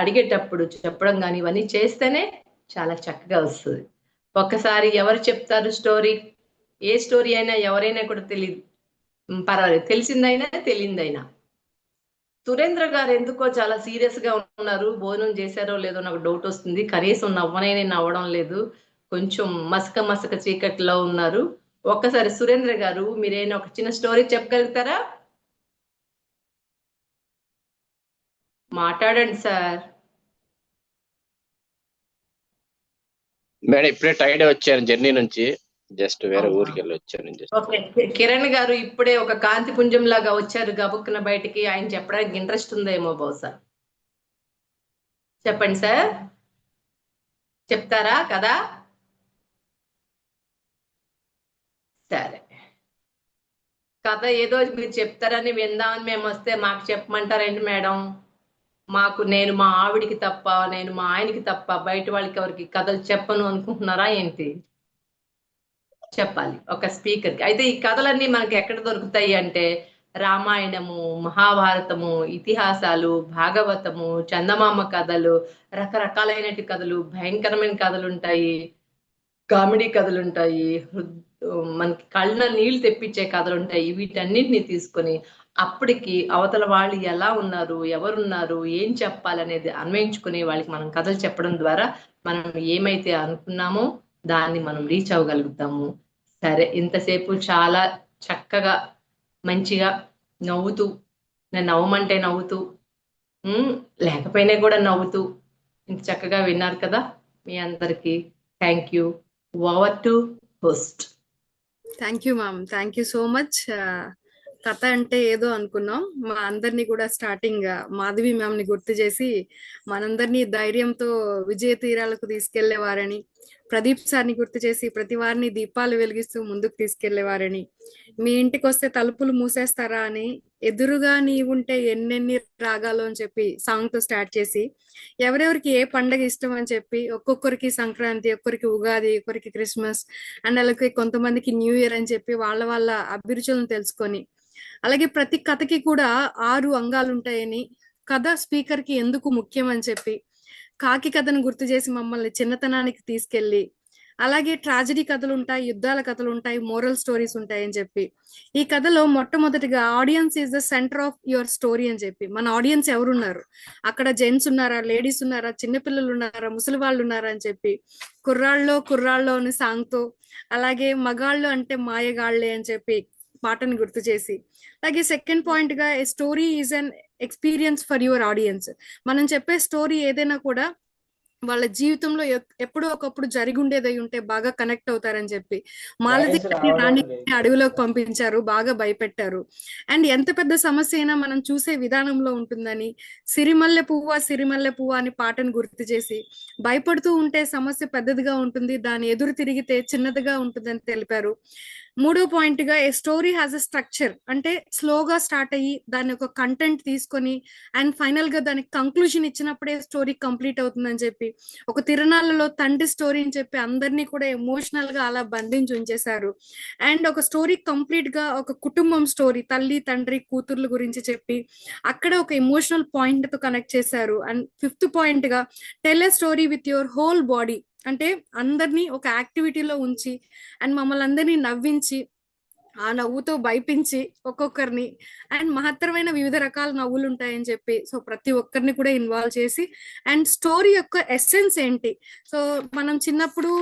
అడిగేటప్పుడు చెప్పడం కానీ ఇవన్నీ చేస్తేనే చాలా చక్కగా వస్తుంది. ఒక్కసారి ఎవరు చెప్తారు స్టోరీ, ఏ స్టోరీ అయినా ఎవరైనా కూడా తెలియదు, పర్వాలేదు, తెలిసిందైనా తెలియదైనా. సురేంద్ర గారు ఎందుకో చాలా సీరియస్ గా ఉన్నారు. భోజనం చేశారో లేదో నాకు డౌట్ వస్తుంది. కనీసం నవ్వడం లేదు, కొంచెం మసక చీకట్లో ఉన్నారు. ఒక్కసారి సురేంద్ర గారు మీరైనా ఒక చిన్న స్టోరీ చెప్పగలుగుతారా? మాట్లాడండి సార్. మేడం ఇప్పుడే టైడ్ వచ్చాను జర్నీ నుంచి, జస్ట్ వేరే ఊరికి వెళ్ళి వచ్చాను. ఓకే, కిరణ్ గారు ఇప్పుడే ఒక కాంతి పుంజం లాగా వచ్చారు గబుక్కున బయటికి. ఆయన చెప్పడానికి ఇంట్రెస్ట్ ఉందేమో బహుశా. చెప్పండి సార్, చెప్తారా కదా? సరే, కథ ఏదో మీరు చెప్తారని విందామని మేము వస్తే మాకు చెప్పమంటారేంటి మేడం? నేను మా ఆవిడికి తప్ప, నేను మా ఆయనకి తప్ప బయట వాళ్ళకి ఎవరికి కథలు చెప్పను అనుకుంటున్నారా ఏంటి? చెప్పాలి ఒక స్పీకర్కి. అయితే ఈ కథలన్నీ మనకి ఎక్కడ దొరుకుతాయి అంటే రామాయణము, మహాభారతము, ఇతిహాసాలు, భాగవతము, చందమామ కథలు, రకరకాలైనటి కథలు, భయంకరమైన కథలు ఉంటాయి, కామెడీ కథలు ఉంటాయి, మనకి కళ్ళ నీళ్లు తెప్పించే కథలు ఉంటాయి. వీటన్నిటిని తీసుకొని అప్పటికి అవతల వాళ్ళు ఎలా ఉన్నారు, ఎవరున్నారు, ఏం చెప్పాలనేది అన్వయించుకుని వాళ్ళకి మనం కథలు చెప్పడం ద్వారా మనం ఏమైతే అనుకున్నామో దాన్ని మనం రీచ్ అవ్వగలుగుతాము. సరే, ఇంతసేపు చాలా చక్కగా మంచిగా నవ్వుతూ, నేను నవ్వమంటే నవ్వుతూ, లేకపోయినా కూడా నవ్వుతూ ఇంత చక్కగా విన్నారు కదా. మీ అందరికీ thank you. Over to host. Thank you ma'am, thank you so much. కథ అంటే ఏదో అనుకున్నాం, మా అందరినీ కూడా స్టార్టింగ్ మాధవి మ్యామ్ ని గుర్తు చేసి మనందరినీ ధైర్యంతో విజయ తీరాలకు తీసుకెళ్లేవారని, ప్రదీప్ సార్ని గుర్తు చేసి ప్రతి వారిని దీపాలు వెలిగిస్తూ ముందుకు తీసుకెళ్లేవారని, మీ ఇంటికి వస్తే తలుపులు మూసేస్తారా అని, ఎదురుగా నీవుంటే ఎన్నెన్ని రాగాలు అని చెప్పి సాంగ్ తో స్టార్ట్ చేసి ఎవరెవరికి ఏ పండగ ఇష్టం అని చెప్పి ఒక్కొక్కరికి సంక్రాంతి, ఒక్కరికి ఉగాది, ఒక్కరికి క్రిస్మస్ అండ్ అలాగే కొంతమందికి న్యూ ఇయర్ అని చెప్పి వాళ్ళ అభిరుచులను తెలుసుకొని, అలాగే ప్రతి కథకి కూడా 6 అంగాలు ఉంటాయని, కథ స్పీకర్ కి ఎందుకు ముఖ్యం అని చెప్పి కాకి కథను గుర్తు చేసి మమ్మల్ని చిన్నతనానికి తీసుకెళ్లి, అలాగే ట్రాజడీ కథలు ఉంటాయి, యుద్ధాల కథలు ఉంటాయి, మోరల్ స్టోరీస్ ఉంటాయని చెప్పి, ఈ కథలో మొట్టమొదటిగా audience is the centre of your story అని చెప్పి, మన ఆడియన్స్ ఎవరున్నారు, అక్కడ జెంట్స్ ఉన్నారా, లేడీస్ ఉన్నారా, చిన్నపిల్లలు ఉన్నారా, ముసలి వాళ్ళు ఉన్నారా అని చెప్పి, కుర్రాళ్ళు అని సాంగ్ తో, అలాగే మగాళ్ళు అంటే మాయగాళ్లే అని చెప్పి పాటను గుర్తు చేసి, అలాగే సెకండ్ పాయింట్ గా a story is an experience for your audience. మనం చెప్పే స్టోరీ ఏదైనా కూడా వాళ్ళ జీవితంలో ఎప్పుడో ఒకప్పుడు జరిగి ఉండేదై ఉంటే బాగా కనెక్ట్ అవుతారని చెప్పి మాలతి రాణి అడవిలోకి పంపించారు, బాగా భయపెట్టారు. అండ్ ఎంత పెద్ద సమస్య అయినా మనం చూసే విధానంలో ఉంటుందని సిరిమల్లె పువ్వ అని పాటను గుర్తు చేసి, భయపడుతూ ఉంటే సమస్య పెద్దదిగా ఉంటుంది, దాని ఎదురు తిరిగితే చిన్నదిగా ఉంటుందని తెలిపారు. మూడో పాయింట్ గా a story has a structure, అంటే స్లోగా స్టార్ట్ అయ్యి దాని ఒక కంటెంట్ తీసుకొని అండ్ ఫైనల్ గా దానికి కంక్లూజన్ ఇచ్చినప్పుడే స్టోరీ కంప్లీట్ అవుతుందని చెప్పి, ఒక తిరణాలలో తండ్రి స్టోరీ అని చెప్పి అందరినీ కూడా ఎమోషనల్ గా అలా బంధించి ఉంచేశారు. అండ్ ఒక స్టోరీ కంప్లీట్ గా ఒక కుటుంబం స్టోరీ, తల్లి తండ్రి కూతుర్ల గురించి చెప్పి అక్కడ ఒక ఎమోషనల్ పాయింట్ తో కనెక్ట్ చేశారు. అండ్ ఫిఫ్త్ పాయింట్ గా tell a story with your whole body, అంటే అందరినీ ఒక యాక్టివిటీలో ఉంచి అండ్ మమ్మల్ని అందరినీ నవ్వించి ఆ నవ్వుతో భయపించి ఒక్కొక్కరిని, అండ్ మహత్తరమైన వివిధ రకాల నవ్వులు ఉంటాయని చెప్పి, సో ప్రతి ఒక్కరిని కూడా ఇన్వాల్వ్ చేసి అండ్ స్టోరీ యొక్క ఎసెన్స్ ఏంటి. సో మనం చిన్నప్పుడు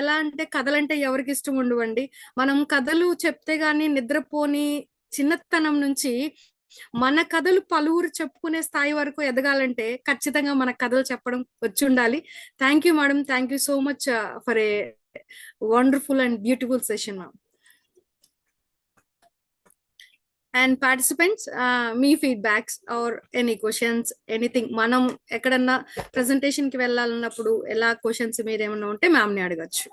ఎలా అంటే కథలంటే ఎవరికి ఇష్టం ఉండవండి, మనం కథలు చెప్తే గానీ నిద్రపోని చిన్నతనం నుంచి మన కథలు పలువురు చెప్పుకునే స్థాయి వరకు ఎదగాలంటే ఖచ్చితంగా మన కథలు చెప్పడం వచ్చి ఉండాలి. Thank you madam, thank you so much for a wonderful and beautiful session ma'am. And participants, me feedbacks or any questions, anything, మనం ఎక్కడన్నా ప్రెజెంటేషన్ కి వెళ్ళాలన్నప్పుడు ఎలా క్వశ్చన్స్ మీరు ఏమన్నా ఉంటే మ్యామ్ ని అడగచ్చు.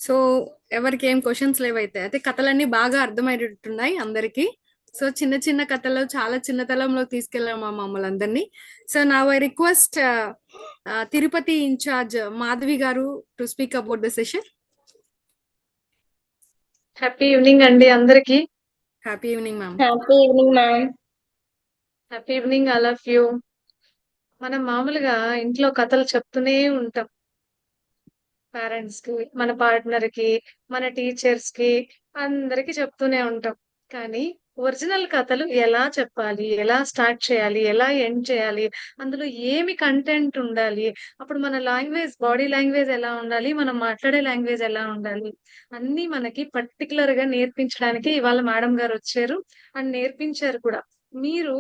సో ఎవరికి ఏం క్వశ్చన్స్ లేవైతే అయితే కథలన్నీ బాగా అర్థమయ్యేటట్టున్నాయి అందరికి. సో చిన్న చిన్న కథలు చాలా చిన్నతనంలో తీసుకెళ్ళాము మమ్మల్ని అందరినీ. సో నా I request Tirupati incharge Madhavi గారు to speak about the session. Happy evening అండి అందరికి. Happy evening ma'am. Happy evening ma'am. Happy evening all of you. మనం మామూలుగా ఇంట్లో కథలు చెప్తూనే ఉంటాం పేరెంట్స్ కి, మన పార్ట్నర్ కి, మన టీచర్స్ కి, అందరికి చెప్తూనే ఉంటాం. కానీ ఒరిజినల్ కథలు ఎలా చెప్పాలి, ఎలా స్టార్ట్ చేయాలి, ఎలా ఎండ్ చేయాలి, అందులో ఏమి కంటెంట్ ఉండాలి, అప్పుడు మన లాంగ్వేజ్, బాడీ లాంగ్వేజ్ ఎలా ఉండాలి, మనం మాట్లాడే లాంగ్వేజ్ ఎలా ఉండాలి, అన్ని మనకి పర్టికులర్ గా నేర్పించడానికి ఇవాళ మేడం గారు వచ్చారు అండ్ నేర్పించారు కూడా. మీరు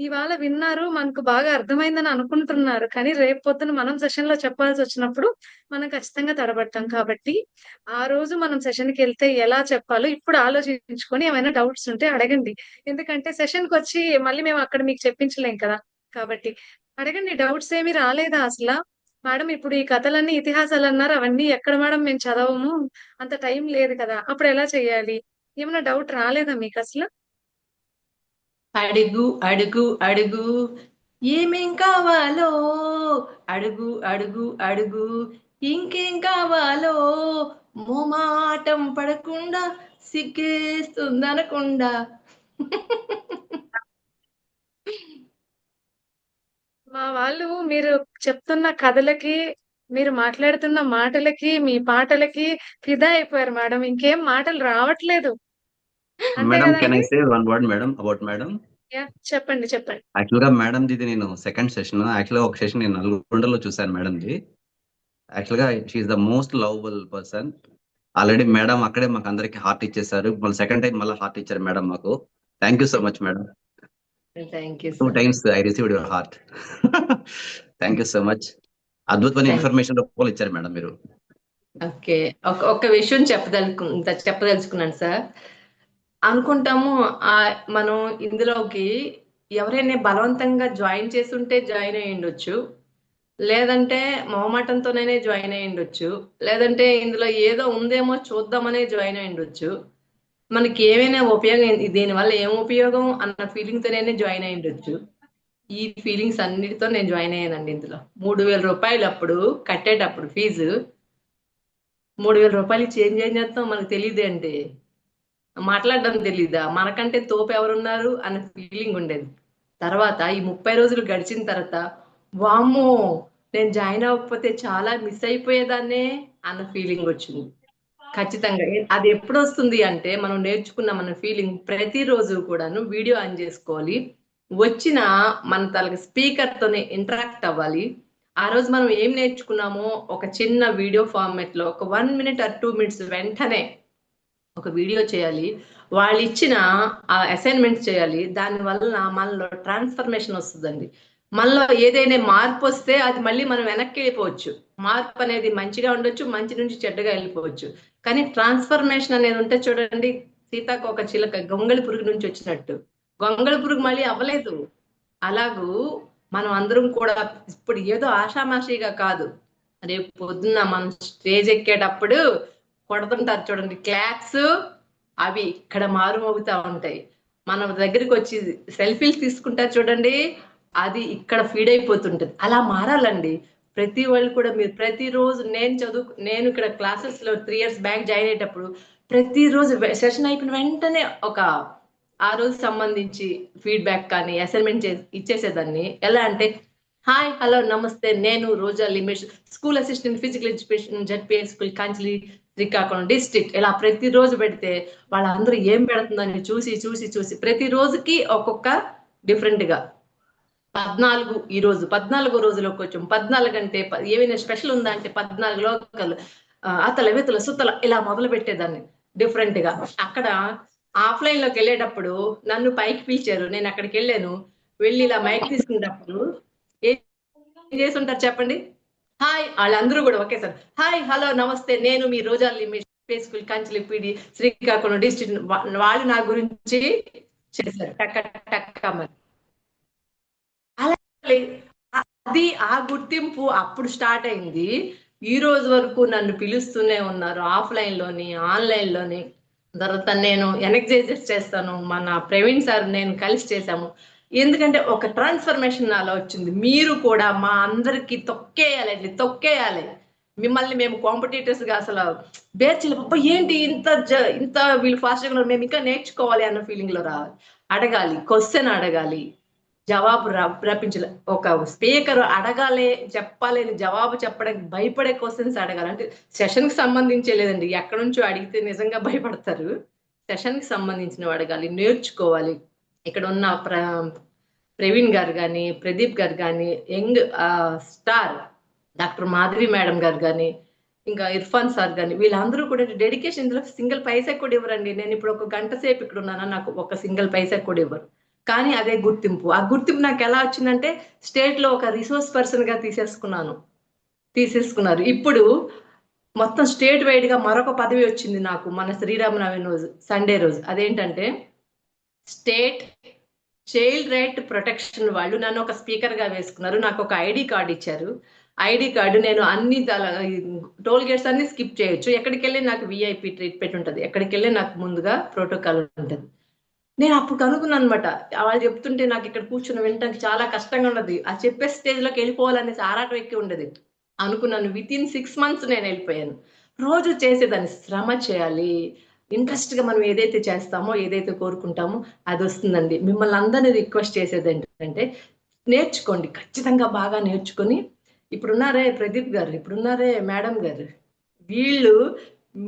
ఇవాళ విన్నారు, మనకు బాగా అర్థమైందని అనుకుంటున్నారు, కానీ రేపు పొద్దున మనం సెషన్ లో చెప్పాల్సి వచ్చినప్పుడు మనం ఖచ్చితంగా తడబడతాం. కాబట్టి ఆ రోజు మనం సెషన్ కి వెళ్తే ఎలా చెప్పాలో ఇప్పుడు ఆలోచించుకొని ఏమైనా డౌట్స్ ఉంటే అడగండి. ఎందుకంటే సెషన్ కి వచ్చి మళ్ళీ మేము అక్కడ మీకు చెప్పించలేం కదా. కాబట్టి అడగండి. డౌట్స్ ఏమి రాలేదా అసలు? మేడం ఇప్పుడు ఈ కథలన్నీ ఇతిహాసాలు అన్నారు, అవన్నీ ఎక్కడ మేడం మేము చదవము, అంత టైం లేదు కదా, అప్పుడు ఎలా చేయాలి? ఏమైనా డౌట్ రాలేదా మీకు అసలు? అడుగు అడుగు అడుగు ఏమేం కావాలో, అడుగు అడుగు అడుగు ఇంకేం కావాలో, మోమాటం పడకుండా సిగ్గేస్తుందనకుండా. మా వాళ్ళు మీరు చెప్తున్న కథలకి, మీరు మాట్లాడుతున్న మాటలకి, మీ పాటలకి ఫిదా అయిపోయారు మేడం. ఇంకేం మాటలు రావట్లేదు. అంతే మేడం కెన్ ఐ కదండి? Say one word madam about madam? చెప్పండి చెప్పండి. యాక్చువల్ గా మేడం ది నేను సెకండ్ సెషన్. యాక్చువల్ గా ఒక సెషన్ నేను నల్గొండలో చూశాను మేడం ది. యాక్చువల్ గా she's the most lovable person. Already madam అక్కడే మాకు అందరికి హార్ట్ ఇచ్చేసారు. మళ్ళీ సెకండ్ టైం మళ్ళీ హార్ట్ ఇచ్చారు మేడం మాకు. Thank you so much madam. Thank you 2 times I received your heart. Thank you so much. అద్భుతమైన ఇన్ఫర్మేషన్ రూపంలో ఇచ్చారు మేడం మీరు. ఓకే, ఒక విషయం చెప్పదలుచుకున్నాను సార్. అనుకుంటాము మనం ఇందులోకి ఎవరైనా బలవంతంగా జాయిన్ చేస్తుంటే జాయిన్ అయ్యి ఉండొచ్చు, లేదంటే మొహమాటంతోనే జాయిన్ అయ్యి ఉండొచ్చు, లేదంటే ఇందులో ఏదో ఉందేమో చూద్దామనే జాయిన్ అయ్యి ఉండొచ్చు. మనకి ఏమైనా ఉపయోగం, దీనివల్ల ఏం ఉపయోగం అన్న ఫీలింగ్ తోనే జాయిన్ అయ్యి ఉండొచ్చు. ఈ ఫీలింగ్స్ అన్నిటితో నేను జాయిన్ అయ్యానండి ఇందులో. 3,000 రూపాయలు అప్పుడు కట్టేటప్పుడు ఫీజు. 3,000 రూపాయలు చేంజ్ ఏం చేస్తాం మనకు తెలియదు అంటే, మాట్లాడడం తెలీదా, మనకంటే తోపు ఎవరున్నారు అన్న ఫీలింగ్ ఉండేది. తర్వాత ఈ 30 రోజులు గడిచిన తర్వాత వామ్మో నేను జాయిన్ అవ్వకపోతే చాలా మిస్ అయిపోయేదాన్నే అన్న ఫీలింగ్ వచ్చింది. ఖచ్చితంగా అది ఎప్పుడు వస్తుంది అంటే, మనం నేర్చుకున్న మన ఫీలింగ్ ప్రతిరోజు కూడాను వీడియో ఆన్ చేసుకోవాలి, వచ్చిన మన తలకి స్పీకర్ తోనే ఇంటరాక్ట్ అవ్వాలి. ఆ రోజు మనం ఏం నేర్చుకున్నామో ఒక చిన్న వీడియో ఫార్మాట్ లో ఒక 1 minute or 2 minutes వెంటనే ఒక వీడియో చేయాలి. వాళ్ళు ఇచ్చిన ఆ అసైన్మెంట్స్ చేయాలి. దానివల్ల మనలో ట్రాన్స్ఫర్మేషన్ వస్తుందండి. మనలో ఏదైనా మార్పు వస్తే అది మళ్ళీ మనం వెనక్కి వెళ్ళిపోవచ్చు. మార్పు అనేది మంచిగా ఉండొచ్చు, మంచి నుంచి చెడ్డగా వెళ్ళిపోవచ్చు. కానీ ట్రాన్స్ఫర్మేషన్ అనేది ఉంటే చూడండి, సీతాకు ఒక చిలక గొంగళి పురుగు నుంచి వచ్చినట్టు, గొంగళి పురుగు మళ్ళీ అవ్వలేదు. అలాగూ మనం అందరం కూడా ఇప్పుడు ఏదో ఆషామాషిగా కాదు, రేపు పొద్దున్న మనం స్టేజ్ ఎక్కేటప్పుడు కొడుతుంటారు చూడండి క్లాప్స్, అవి ఇక్కడ మారుమోగుతా ఉంటాయి. మన దగ్గరికి వచ్చి సెల్ఫీలు తీసుకుంటారు చూడండి, అది ఇక్కడ ఫీడ్ అయిపోతుంటది. అలా మారాలండి ప్రతి వాళ్ళు కూడా. మీరు ప్రతిరోజు నేను ఇక్కడ క్లాసెస్ లో 3 years బ్యాక్ జాయిన్ అయ్యేటప్పుడు ప్రతిరోజు సెషన్ అయిపోయిన వెంటనే ఒక ఆ రోజు సంబంధించి ఫీడ్బ్యాక్ కానీ అసైన్మెంట్ ఇచ్చేసేదాన్ని. ఎలా అంటే, హాయ్ హలో నమస్తే, నేను Roja Limesh, school assistant physical education ZPS school Kanchili Srikakulam district. ఇలా ప్రతిరోజు పెడితే వాళ్ళందరూ ఏం పెడుతుందని చూసి చూసి చూసి ప్రతి రోజుకి ఒక్కొక్క డిఫరెంట్ గా 14 ఈ రోజు 14 రోజులోకి వచ్చాం. 14 అంటే ఏమైనా స్పెషల్ ఉందా అంటే 14 లోకల్ అతల వెతల సుతల ఇలా మొదలు పెట్టేదాన్ని డిఫరెంట్ గా. అక్కడ ఆఫ్లైన్ లోకి వెళ్ళేటప్పుడు నన్ను పైకి పిలిచారు, నేను అక్కడికి వెళ్ళాను. వెళ్ళి ఇలా మైక్ తీసుకునేటప్పుడు ఏం చేసి ఉంటారు చెప్పండి, హాయ్ వాళ్ళందరూ కూడా ఒకేసారి హాయ్ హలో నమస్తే, నేను మీ రోజా లిమేష్ స్కూల్ కాంచిలి పిడి శ్రీకాకుళం డిస్ట్రిక్ట్. వాళ్ళు నా గురించి చేశారు టక్క టక్క మరి. అది ఆ గుర్తింపు అప్పుడు స్టార్ట్ అయింది. ఈ రోజు వరకు నన్ను పిలుస్తూనే ఉన్నారు, ఆఫ్లైన్లోని ఆన్లైన్లోని. తర్వాత నేను ఎనర్జైజెస్ చేస్తాను, మన ప్రవీణ్ సార్ నేను కలిసి చేశాము. ఎందుకంటే ఒక ట్రాన్స్ఫర్మేషన్ నాలో వచ్చింది. మీరు కూడా మా అందరికి తొక్కేయాలండి, తొక్కేయాలి. మిమ్మల్ని మేము కాంపిటీటర్స్ గా అసలు బేర్చలేము. అబ్బా ఏంటి ఇంత వీళ్ళు ఫాస్ట్ గా ఉన్నారు, మేము ఇంకా నేర్చుకోవాలి అన్న ఫీలింగ్ లో రావాలి. అడగాలి, క్వశ్చన్ అడగాలి, జవాబు రప్పించాలి. ఒక స్పీకర్ అడగాలి, చెప్పాలని జవాబు చెప్పడానికి భయపడే క్వశ్చన్స్ అడగాలి. అంటే సెషన్ కి సంబంధించే లేదండి, ఎక్కడి నుంచో అడిగితే నిజంగా భయపడతారు. సెషన్ కి సంబంధించినవి అడగాలి, నేర్చుకోవాలి. ఇక్కడ ఉన్న ప్రవీణ్ గారు కానీ, ప్రదీప్ గారు కానీ, young star doctor Madhavi madam గారు కానీ, ఇంకా ఇర్ఫాన్ సార్ కానీ, వీళ్ళందరూ కూడా డెడికేషన్. ఇందులో సింగిల్ పైసా కూడా ఇవ్వరండి. నేను ఇప్పుడు ఒక గంట సేపు ఇక్కడ ఉన్నానా, నాకు ఒక సింగిల్ పైసా కూడా ఇవ్వరు. కానీ అదే గుర్తింపు. ఆ గుర్తింపు నాకు ఎలా వచ్చిందంటే స్టేట్ లో ఒక రిసోర్స్ పర్సన్ గా తీసేసుకున్నారు. ఇప్పుడు మొత్తం స్టేట్ వైడ్ గా మరొక పదవి వచ్చింది నాకు మన శ్రీరామనవమి రోజు, సండే రోజు. అదేంటంటే స్టేట్ చైల్డ్ రైట్ ప్రొటెక్షన్ వాళ్ళు నన్ను ఒక స్పీకర్ గా వేసుకున్నారు. నాకు ఒక ఐడి కార్డు ఇచ్చారు. ఐడి కార్డు నేను అన్ని టోల్ గేట్స్ అన్ని స్కిప్ చేయొచ్చు. ఎక్కడికి వెళ్ళి నాకు విఐపి ట్రీట్మెంట్ ఉంటుంది, ఎక్కడికి వెళ్ళి నాకు ముందుగా ప్రోటోకాల్ ఉంటుంది. నేను అప్పుడు కనుక్కున్నాను అనమాట. వాళ్ళు చెప్తుంటే నాకు ఇక్కడ కూర్చొని వినడానికి చాలా కష్టంగా ఉండదు. ఆ చెప్పే స్టేజ్ లోకి వెళ్ళిపోవాలనేసి ఆరాటం ఎక్కి ఉండేది. అనుకున్నాను, విత్ ఇన్ 6 months నేను వెళ్ళిపోయాను. రోజు చేసేదాన్ని, శ్రమ చేయాలి, ఇంట్రెస్ట్ గా మనం ఏదైతే చేస్తామో, ఏదైతే కోరుకుంటామో అది వస్తుందండి. మిమ్మల్ని అందరినీ రిక్వెస్ట్ చేసేది ఏంటంటే నేర్చుకోండి, ఖచ్చితంగా బాగా నేర్చుకొని. ఇప్పుడున్నారే ప్రదీప్ గారు, ఇప్పుడున్నారే మేడం గారు, వీళ్ళు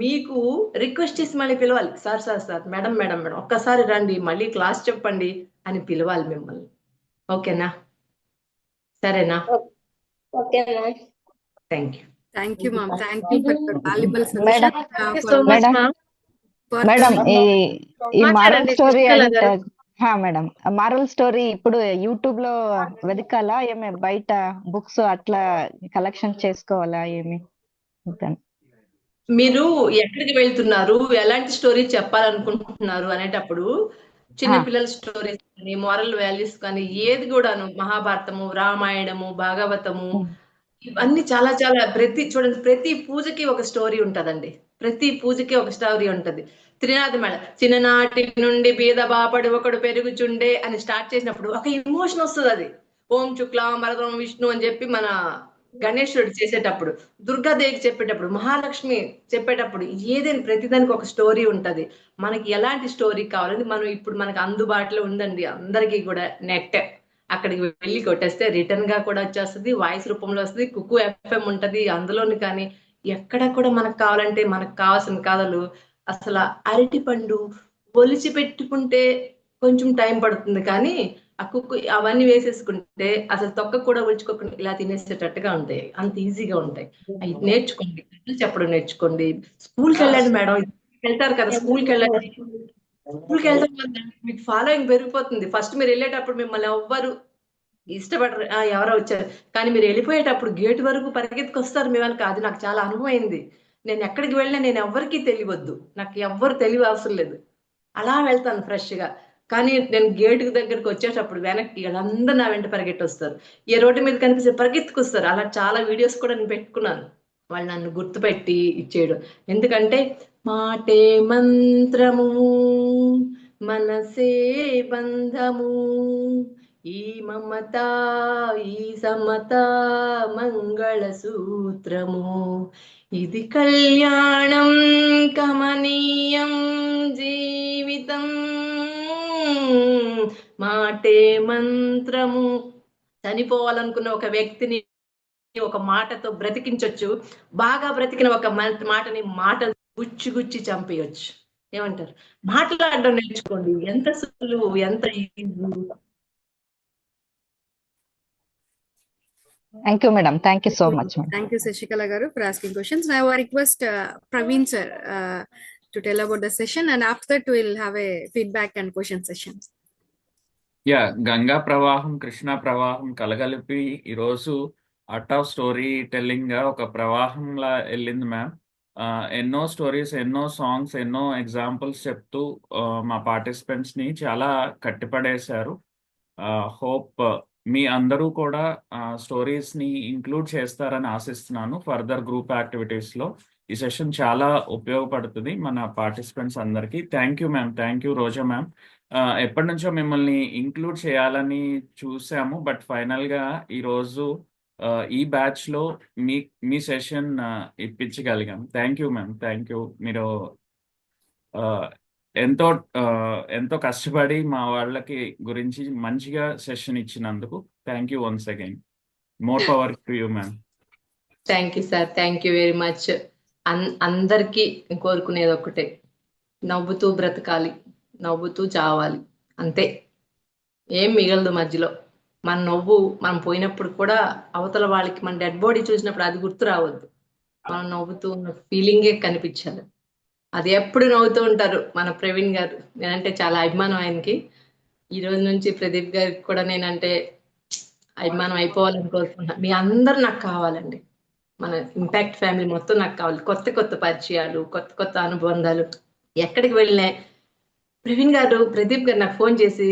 మీకు రిక్వెస్ట్ చేసి మళ్ళీ పిలవాలి. Sir sir sir, madam madam madam, ఒక్కసారి రండి, మళ్ళీ క్లాస్ చెప్పండి అని పిలవాలి మిమ్మల్ని. ఓకేనా? సరేనా? Thank you. Thank you, ma'am. Thank you for your valuable madam suggestion. Thank you so much, ma'am. Madam ఈ మారల్ మాట్లాడండి స్టోరీ శశికళ అంటే గారు. మేడం మారల్ స్టోరీ ఇప్పుడు యూట్యూబ్ లో వెతకాలా, ఏమి బయట బుక్స్ అట్లా కలెక్షన్ చేసుకోవాలా, ఏమి? మీరు ఎక్కడికి వెళ్తున్నారు, ఎలాంటి స్టోరీ చెప్పాలనుకుంటున్నారు అనేటప్పుడు చిన్నపిల్లల స్టోరీస్ కానీ, మారల్ వాల్యూస్ కానీ, ఏది కూడాను మహాభారతము, రామాయణము, భాగవతము, ఇవన్నీ చాలా చాలా చూడండి, ప్రతి పూజకి ఒక స్టోరీ ఉంటదండి. ప్రతి పూజకి ఒక స్టోరీ ఉంటది. త్రినాథ మేళ, చిన్ననాటి నుండి బీద బాపడు ఒకడు పెరుగుచుండే అని స్టార్ట్ చేసినప్పుడు ఒక ఎమోషన్ వస్తుంది. అది ఓం శుక్లాం వరదం విష్ణు అని చెప్పి మన గణేశుడు చేసేటప్పుడు, దుర్గాదేవికి చెప్పేటప్పుడు, మహాలక్ష్మి చెప్పేటప్పుడు, ఏదైనా ప్రతిదానికి ఒక స్టోరీ ఉంటది. మనకి ఎలాంటి స్టోరీ కావాలని మనం ఇప్పుడు మనకు అందుబాటులో ఉందండి అందరికీ కూడా. నెట్ అక్కడికి వెళ్ళి కొట్టేస్తే రిటర్న్ గా కూడా వచ్చేస్తుంది, వాయిస్ రూపంలో వస్తుంది, కుక్కు FM ఉంటది అందులోని. కానీ ఎక్కడ కూడా మనకు కావాలంటే మనకు కావాల్సిన కథలు, అసలు అరటి పండు ఒలిచి పెట్టుకుంటే కొంచెం టైం పడుతుంది, కానీ ఆ కుక్కు అవన్నీ వేసేసుకుంటే అసలు తొక్క కూడా ఉంచుకోకుండా ఇలా తినేసేటట్టుగా ఉంటాయి, అంత ఈజీగా ఉంటాయి. అవి నేర్చుకోండి, చెప్పడం నేర్చుకోండి. స్కూల్కి వెళ్ళండి మేడం, వెళ్తారు కదా స్కూల్కి వెళ్ళండి. స్కూల్కి వెళ్తాం కదా, మీకు ఫాలోయింగ్ పెరిగిపోతుంది. ఫస్ట్ మీరు వెళ్ళేటప్పుడు మిమ్మల్ని ఎవ్వరు ఇష్టపడరు, ఎవరో వచ్చారు, కానీ మీరు వెళ్ళిపోయేటప్పుడు గేట్ వరకు పరిగెత్తుకొస్తారు మీ వాళ్ళకి. అది నాకు చాలా అనుభవం అయింది. నేను ఎక్కడికి వెళ్ళినా నేను ఎవ్వరికీ తెలియవద్దు, నాకు ఎవ్వరు తెలియ అవసరం లేదు, అలా వెళ్తాను ఫ్రెష్ గా. కానీ నేను గేట్ దగ్గరికి వచ్చేటప్పుడు వెనక్కి వాళ్ళందరూ నా వెంట పరిగెట్టి వస్తారు. ఏ రోడ్డు మీద కనిపిస్తే పరిగెత్తుకొస్తారు. అలా చాలా వీడియోస్ కూడా నేను పెట్టుకున్నాను, వాళ్ళు నన్ను గుర్తుపెట్టి ఇచ్చేయడం. ఎందుకంటే మాటే మంత్రము, మనసే బంధము, ఈ మమత ఈ సమత మంగళ సూత్రము, ఇది కళ్యాణం కమనీయం జీవితం, మాటే మంత్రము. చనిపోవాలనుకున్న ఒక వ్యక్తిని ఒక మాటతో బ్రతికించొచ్చు, బాగా బ్రతికిన ఒక మాటని మాటలు గుచ్చి గుచ్చి చంపేయొచ్చు. ఏమంటారు? మాట్లాడడం నేర్చుకోండి, ఎంత సులువు, ఎంత easy. Thank you, madam. Thank you so much, madam. Thank you, Shashikala garu, for asking questions. Now I request Praveen sir to tell about the session, and after that we'll have a feedback and question sessions. Ganga ప్రవాహం కృష్ణా ప్రవాహం కలగలిపి ఈరోజు art of story telling గా ఒక ప్రవాహంలా వెళ్ళింది ma'am. ఎన్నో stories, ఎన్నో songs, ఎన్నో examples చెప్తూ మా పార్టిసిపెంట్స్ ని చాలా కట్టిపడేశారు. హోప్ మీ అందరూ కూడా స్టోరీస్ని ఇంక్లూడ్ చేస్తారని ఆశిస్తున్నాను ఫర్దర్ గ్రూప్ యాక్టివిటీస్లో. ఈ సెషన్ చాలా ఉపయోగపడుతుంది మన పార్టిసిపెంట్స్ అందరికీ. Thank you ma'am, thank you Roja ma'am. ఎప్పటి నుంచో మిమ్మల్ని ఇంక్లూడ్ చేయాలని చూసాము, బట్ ఫైనల్గా ఈరోజు ఈ బ్యాచ్లో మీ సెషన్ ఇప్పించగలిగాం. Thank you ma'am, thank you. మీరు ఎంతో ఎంతో కష్టపడి మా వాళ్ళకి గురించి మంచిగా సెషన్ ఇచ్చినందుకు thank you once again. More power to you ma'am. Thank you sir, thank you very much. అందరికీ కోరుకునేది ఒక్కటే, నవ్వుతూ బ్రతకాలి, నవ్వుతూ చావాలి, అంతే. ఏం మిగలదు మధ్యలో. మన నవ్వు మనం పోయినప్పుడు కూడా అవతల వాళ్ళకి మన డెడ్ బాడీ చూసినప్పుడు అది గుర్తు రావద్దు, మనం నవ్వుతూ ఉన్న ఫీలింగే కనిపించాలి. అది ఎప్పుడు నవ్వుతూ ఉంటారు మన ప్రవీణ్ గారు. నేనంటే చాలా అభిమానం ఆయనకి. ఈ రోజు నుంచి ప్రదీప్ గారికి కూడా నేనంటే అభిమానం అయిపోవాలని కోరుకుంటున్నా. మీ అందరు నాకు కావాలండి, మన ఇంపాక్ట్ ఫ్యామిలీ మొత్తం నాకు కావాలి. కొత్త కొత్త పరిచయాలు, కొత్త కొత్త అనుబంధాలు. ఎక్కడికి వెళ్ళినా ప్రవీణ్ గారు, ప్రదీప్ గారు నాకు ఫోన్ చేసి